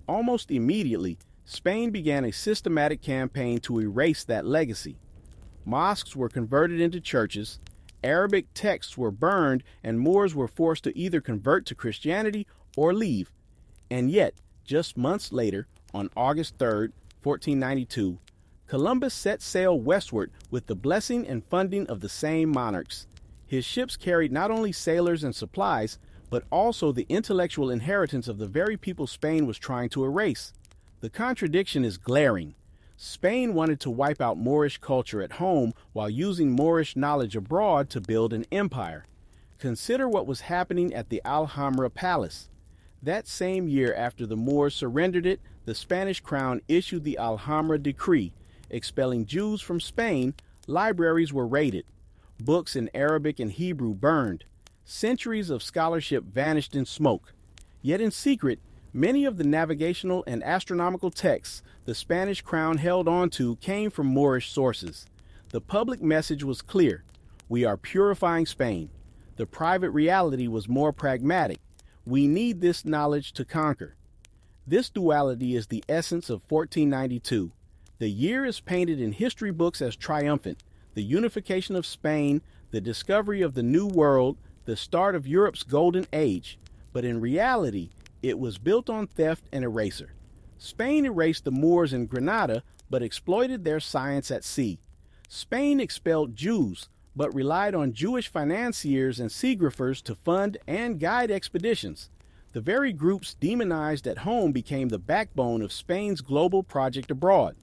Almost immediately, Spain began a systematic campaign to erase that legacy. Mosques were converted into churches, Arabic texts were burned, and Moors were forced to either convert to Christianity or leave. And yet, just months later, on August 3rd, 1492, Columbus set sail westward with the blessing and funding of the same monarchs. His ships carried not only sailors and supplies, but also the intellectual inheritance of the very people Spain was trying to erase. The contradiction is glaring. Spain wanted to wipe out Moorish culture at home while using Moorish knowledge abroad to build an empire. Consider what was happening at the Alhambra Palace. That same year after the Moors surrendered it, the Spanish crown issued the Alhambra Decree. Expelling Jews from Spain, libraries were raided. Books in Arabic and Hebrew burned. Centuries of scholarship vanished in smoke. Yet in secret, many of the navigational and astronomical texts the Spanish crown held on to came from Moorish sources. The public message was clear. We are purifying Spain. The private reality was more pragmatic. We need this knowledge to conquer. This duality is the essence of 1492. The year is painted in history books as triumphant, the unification of Spain, the discovery of the New World, the start of Europe's golden age. But in reality, it was built on theft and erasure. Spain erased the Moors in Granada, but exploited their science at sea. Spain expelled Jews, but relied on Jewish financiers and seagraphers to fund and guide expeditions. The very groups demonized at home became the backbone of Spain's global project abroad.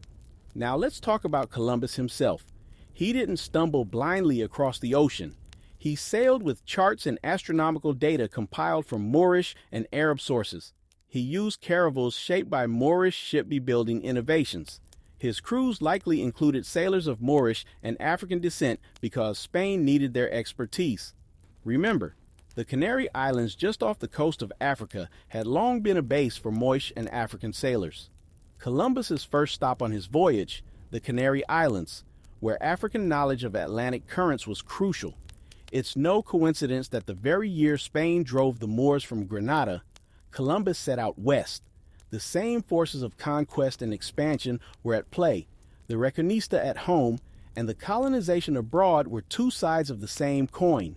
Now let's talk about Columbus himself. He didn't stumble blindly across the ocean. He sailed with charts and astronomical data compiled from Moorish and Arab sources. He used caravels shaped by Moorish shipbuilding innovations. His crews likely included sailors of Moorish and African descent because Spain needed their expertise. Remember, the Canary Islands just off the coast of Africa had long been a base for Moorish and African sailors. Columbus's first stop on his voyage, the Canary Islands, where African knowledge of Atlantic currents was crucial. It's no coincidence that the very year Spain drove the Moors from Granada, Columbus set out west. The same forces of conquest and expansion were at play. The Reconquista at home and the colonization abroad were two sides of the same coin.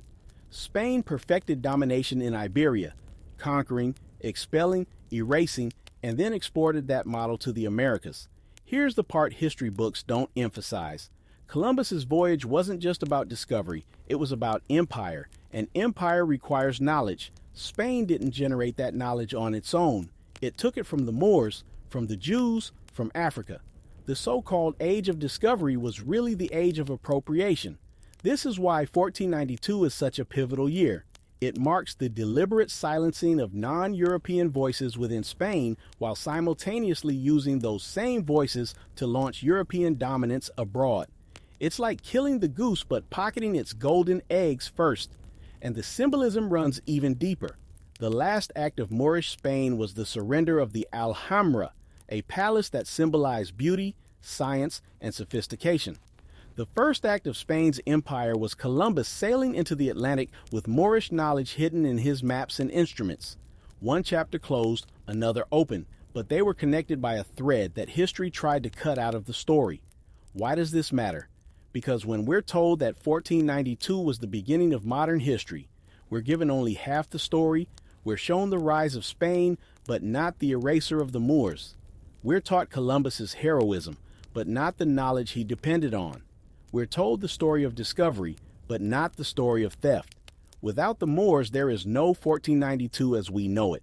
Spain perfected domination in Iberia, conquering, expelling, erasing, and then exported that model to the Americas. Here's the part history books don't emphasize. Columbus's voyage wasn't just about discovery, it was about empire, and empire requires knowledge. Spain didn't generate that knowledge on its own. It took it from the Moors, from the Jews, from Africa. The so-called Age of Discovery was really the Age of Appropriation. This is why 1492 is such a pivotal year. It marks the deliberate silencing of non-European voices within Spain while simultaneously using those same voices to launch European dominance abroad. It's like killing the goose but pocketing its golden eggs first. And the symbolism runs even deeper. The last act of Moorish Spain was the surrender of the Alhambra, a palace that symbolized beauty, science, and sophistication. The first act of Spain's empire was Columbus sailing into the Atlantic with Moorish knowledge hidden in his maps and instruments. One chapter closed, another open, but they were connected by a thread that history tried to cut out of the story. Why does this matter? Because when we're told that 1492 was the beginning of modern history, we're given only half the story. We're shown the rise of Spain, but not the erasure of the Moors. We're taught Columbus's heroism, but not the knowledge he depended on. We're told the story of discovery, but not the story of theft. Without the Moors, there is no 1492 as we know it.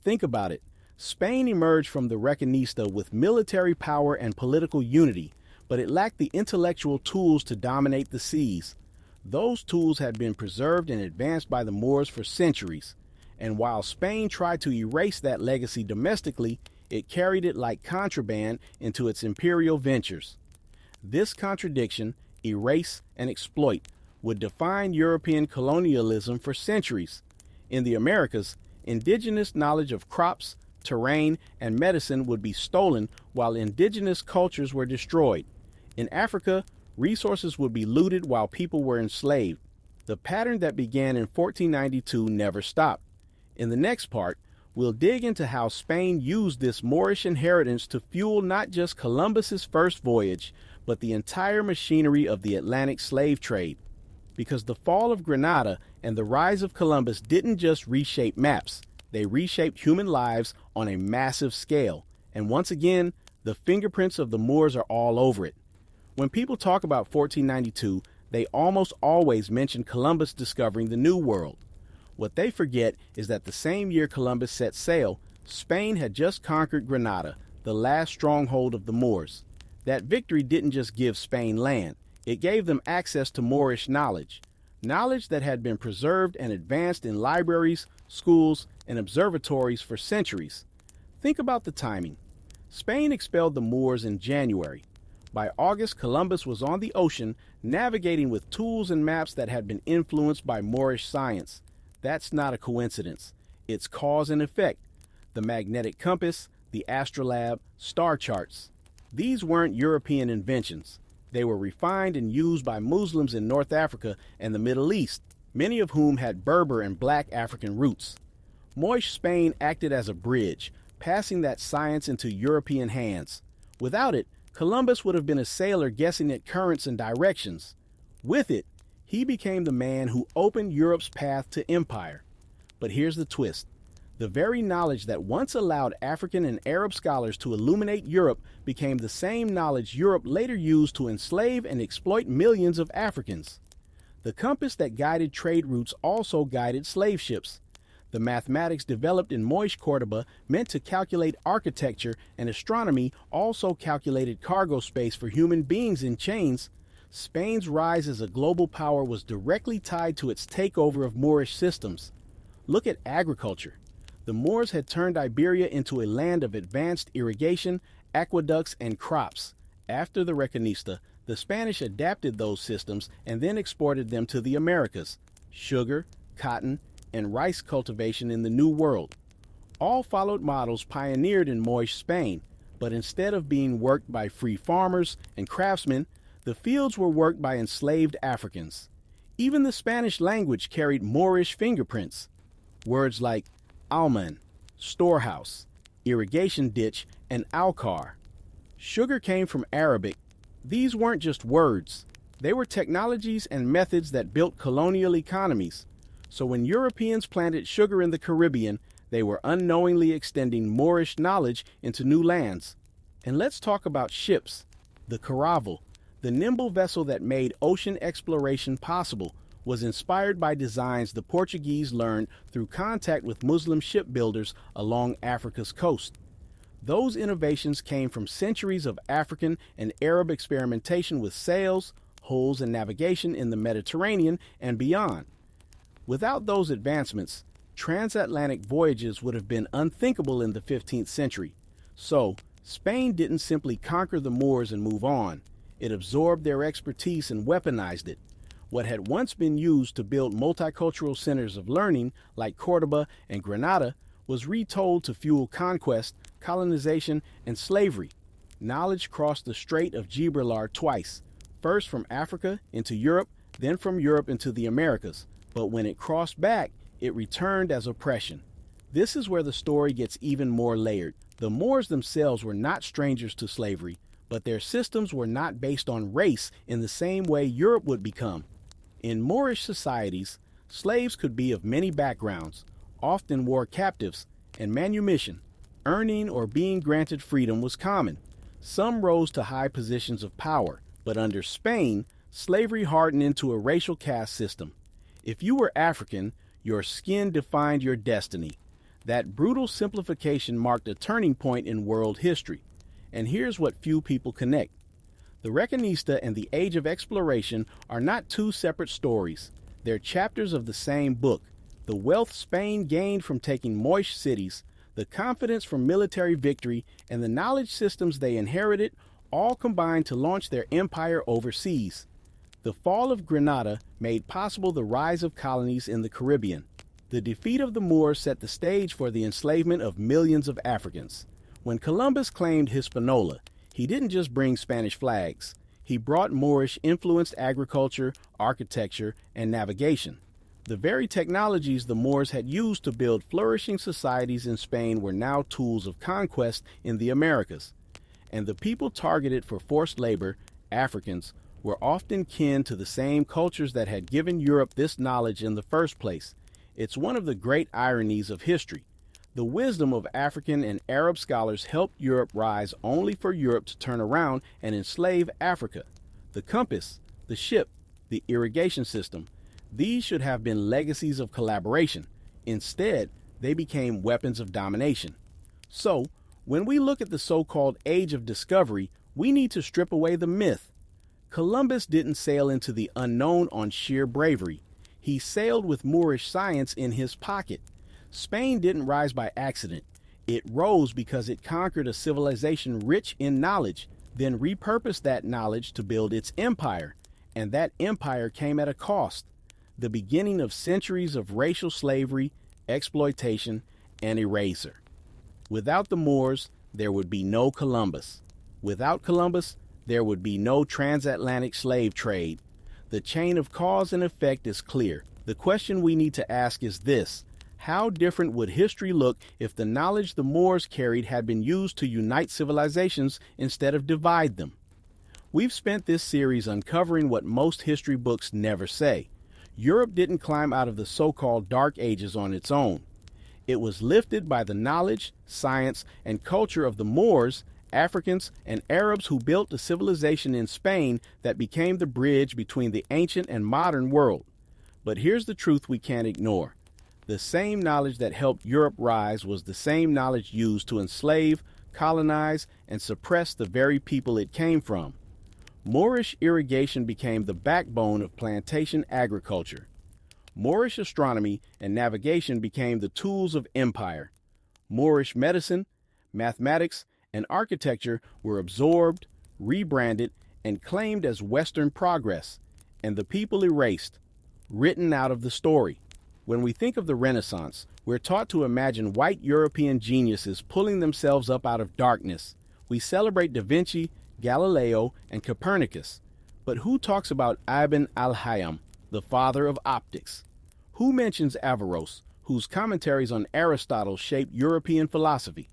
Think about it. Spain emerged from the Reconquista with military power and political unity, but it lacked the intellectual tools to dominate the seas. Those tools had been preserved and advanced by the Moors for centuries, and while Spain tried to erase that legacy domestically, it carried it like contraband into its imperial ventures. This contradiction, erase and exploit, would define European colonialism for centuries. In the Americas, indigenous knowledge of crops, terrain, and medicine would be stolen while indigenous cultures were destroyed. In Africa, resources would be looted while people were enslaved. The pattern that began in 1492 never stopped. In the next part, we'll dig into how Spain used this Moorish inheritance to fuel not just Columbus's first voyage, but the entire machinery of the Atlantic slave trade. Because the fall of Granada and the rise of Columbus didn't just reshape maps, they reshaped human lives on a massive scale. And once again, the fingerprints of the Moors are all over it. When people talk about 1492, they almost always mention Columbus discovering the New World. What they forget is that the same year Columbus set sail, Spain had just conquered Granada, the last stronghold of the Moors. That victory didn't just give Spain land, it gave them access to Moorish knowledge that had been preserved and advanced in libraries, schools, and observatories for centuries. Think about the timing. Spain expelled the Moors in January. By August, Columbus was on the ocean, navigating with tools and maps that had been influenced by Moorish science. That's not a coincidence. It's cause and effect. The magnetic compass, the astrolabe, star charts. These weren't European inventions. They were refined and used by Muslims in North Africa and the Middle East, many of whom had Berber and black African roots. Moorish Spain acted as a bridge, passing that science into European hands. Without it, Columbus would have been a sailor guessing at currents and directions. With it, he became the man who opened Europe's path to empire. But here's the twist. The very knowledge that once allowed African and Arab scholars to illuminate Europe became the same knowledge Europe later used to enslave and exploit millions of Africans. The compass that guided trade routes also guided slave ships. The mathematics developed in Moorish Cordoba meant to calculate architecture, and astronomy also calculated cargo space for human beings in chains. Spain's rise as a global power was directly tied to its takeover of Moorish systems. Look at agriculture. The Moors had turned Iberia into a land of advanced irrigation, aqueducts, and crops. After the Reconquista, the Spanish adapted those systems and then exported them to the Americas. Sugar, cotton, and rice cultivation in the New World. All followed models pioneered in Moorish Spain, but instead of being worked by free farmers and craftsmen, the fields were worked by enslaved Africans. Even the Spanish language carried Moorish fingerprints. Words like alman, storehouse, irrigation ditch, and alcar. Sugar came from Arabic. These weren't just words. They were technologies and methods that built colonial economies. So when Europeans planted sugar in the Caribbean, they were unknowingly extending Moorish knowledge into new lands. And let's talk about ships. The caravel, the nimble vessel that made ocean exploration possible, was inspired by designs the Portuguese learned through contact with Muslim shipbuilders along Africa's coast. Those innovations came from centuries of African and Arab experimentation with sails, hulls, and navigation in the Mediterranean and beyond. Without those advancements, transatlantic voyages would have been unthinkable in the 15th century. So, Spain didn't simply conquer the Moors and move on. It absorbed their expertise and weaponized it. What had once been used to build multicultural centers of learning, like Cordoba and Granada, was retold to fuel conquest, colonization, and slavery. Knowledge crossed the Strait of Gibraltar twice, first from Africa into Europe, then from Europe into the Americas. But when it crossed back, it returned as oppression. This is where the story gets even more layered. The Moors themselves were not strangers to slavery, but their systems were not based on race in the same way Europe would become. In Moorish societies, slaves could be of many backgrounds, often wore captives, and manumission. Earning or being granted freedom was common. Some rose to high positions of power, but under Spain, slavery hardened into a racial caste system. If you were African, your skin defined your destiny. That brutal simplification marked a turning point in world history. And here's what few people connect. The Reconquista and the Age of Exploration are not two separate stories. They're chapters of the same book. The wealth Spain gained from taking Moorish cities, the confidence from military victory, and the knowledge systems they inherited all combined to launch their empire overseas. The fall of Granada made possible the rise of colonies in the Caribbean. The defeat of the Moors set the stage for the enslavement of millions of Africans. When Columbus claimed Hispaniola, he didn't just bring Spanish flags. He brought Moorish-influenced agriculture, architecture, and navigation. The very technologies the Moors had used to build flourishing societies in Spain were now tools of conquest in the Americas. And the people targeted for forced labor, Africans, were often kin to the same cultures that had given Europe this knowledge in the first place. It's one of the great ironies of history. The wisdom of African and Arab scholars helped Europe rise only for Europe to turn around and enslave Africa. The compass, the ship, the irrigation system, these should have been legacies of collaboration. Instead, they became weapons of domination. So, when we look at the so-called Age of Discovery, we need to strip away the myth. Columbus didn't sail into the unknown on sheer bravery. He sailed with Moorish science in his pocket. Spain didn't rise by accident. It rose because it conquered a civilization rich in knowledge, then repurposed that knowledge to build its empire. And that empire came at a cost. The beginning of centuries of racial slavery, exploitation, and erasure. Without the Moors, there would be no Columbus. Without Columbus, there would be no transatlantic slave trade. The chain of cause and effect is clear. The question we need to ask is this: how different would history look if the knowledge the Moors carried had been used to unite civilizations instead of divide them? We've spent this series uncovering what most history books never say. Europe didn't climb out of the so-called Dark Ages on its own. It was lifted by the knowledge, science, and culture of the Moors, Africans, and Arabs who built a civilization in Spain that became the bridge between the ancient and modern world. But here's the truth we can't ignore. The same knowledge that helped Europe rise was the same knowledge used to enslave, colonize, and suppress the very people it came from. Moorish irrigation became the backbone of plantation agriculture. Moorish astronomy and navigation became the tools of empire. Moorish medicine, mathematics, and architecture were absorbed, rebranded, and claimed as Western progress, and the people erased, written out of the story. When we think of the Renaissance, we're taught to imagine white European geniuses pulling themselves up out of darkness. We celebrate Da Vinci, Galileo, and Copernicus. But who talks about Ibn al-Haytham, the father of optics? Who mentions Averroes, whose commentaries on Aristotle shaped European philosophy?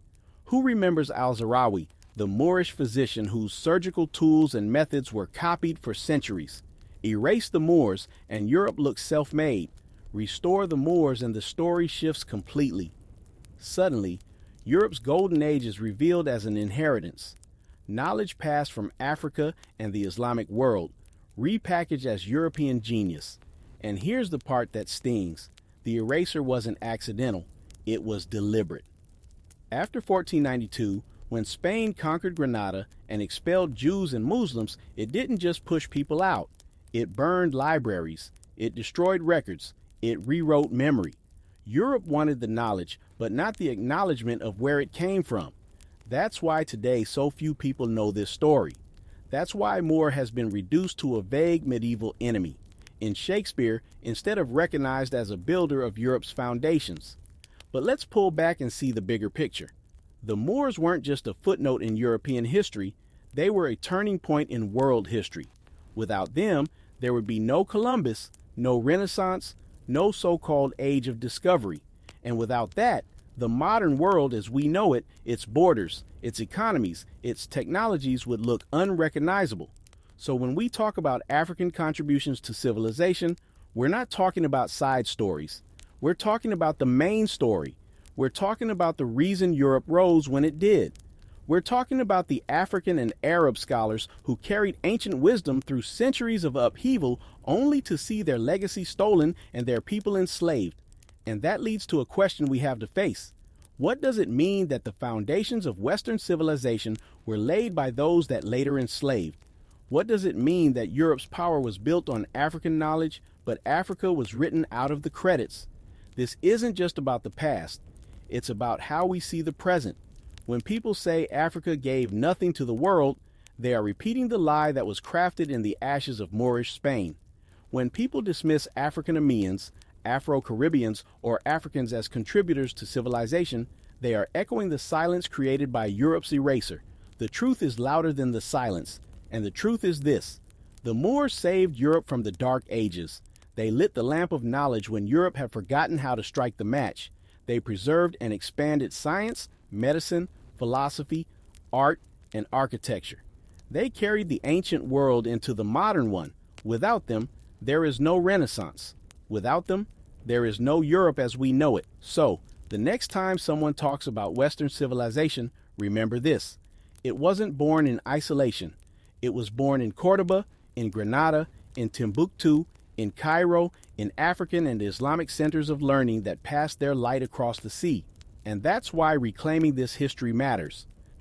Who remembers al-Zarawi, the Moorish physician whose surgical tools and methods were copied for centuries? Erase the Moors and Europe looks self-made. Restore the Moors and the story shifts completely. Suddenly, Europe's golden age is revealed as an inheritance. Knowledge passed from Africa and the Islamic world, repackaged as European genius. And here's the part that stings. The erasure wasn't accidental, it was deliberate. After 1492, when Spain conquered Granada and expelled Jews and Muslims, it didn't just push people out. It burned libraries, it destroyed records, it rewrote memory. Europe wanted the knowledge, but not the acknowledgement of where it came from. That's why today so few people know this story. That's why Moor has been reduced to a vague medieval enemy. In Shakespeare, instead of recognized as a builder of Europe's foundations. But let's pull back and see the bigger picture. The Moors weren't just a footnote in European history, they were a turning point in world history. Without them, there would be no Columbus, no Renaissance, no so-called Age of Discovery. And without that, the modern world as we know it, its borders, its economies, its technologies would look unrecognizable. So when we talk about African contributions to civilization, we're not talking about side stories. We're talking about the main story. We're talking about the reason Europe rose when it did. We're talking about the African and Arab scholars who carried ancient wisdom through centuries of upheaval only to see their legacy stolen and their people enslaved. And that leads to a question we have to face. What does it mean that the foundations of Western civilization were laid by those that later enslaved? What does it mean that Europe's power was built on African knowledge, but Africa was written out of the credits? This isn't just about the past. It's about how we see the present. When people say Africa gave nothing to the world, they are repeating the lie that was crafted in the ashes of Moorish Spain. When people dismiss African-Americans, Afro-Caribbeans, or Africans as contributors to civilization, they are echoing the silence created by Europe's eraser. The truth is louder than the silence, and the truth is this. The Moors saved Europe from the Dark Ages. They lit the lamp of knowledge when Europe had forgotten how to strike the match. They preserved and expanded science, medicine, philosophy, art, and architecture. They carried the ancient world into the modern one. Without them, there is no Renaissance. Without them, there is no Europe as we know it. So, the next time someone talks about Western civilization, remember this. It wasn't born in isolation. It was born in Cordoba, in Granada, in Timbuktu, in Cairo, in African and Islamic centers of learning that passed their light across the sea. And that's why reclaiming this history matters.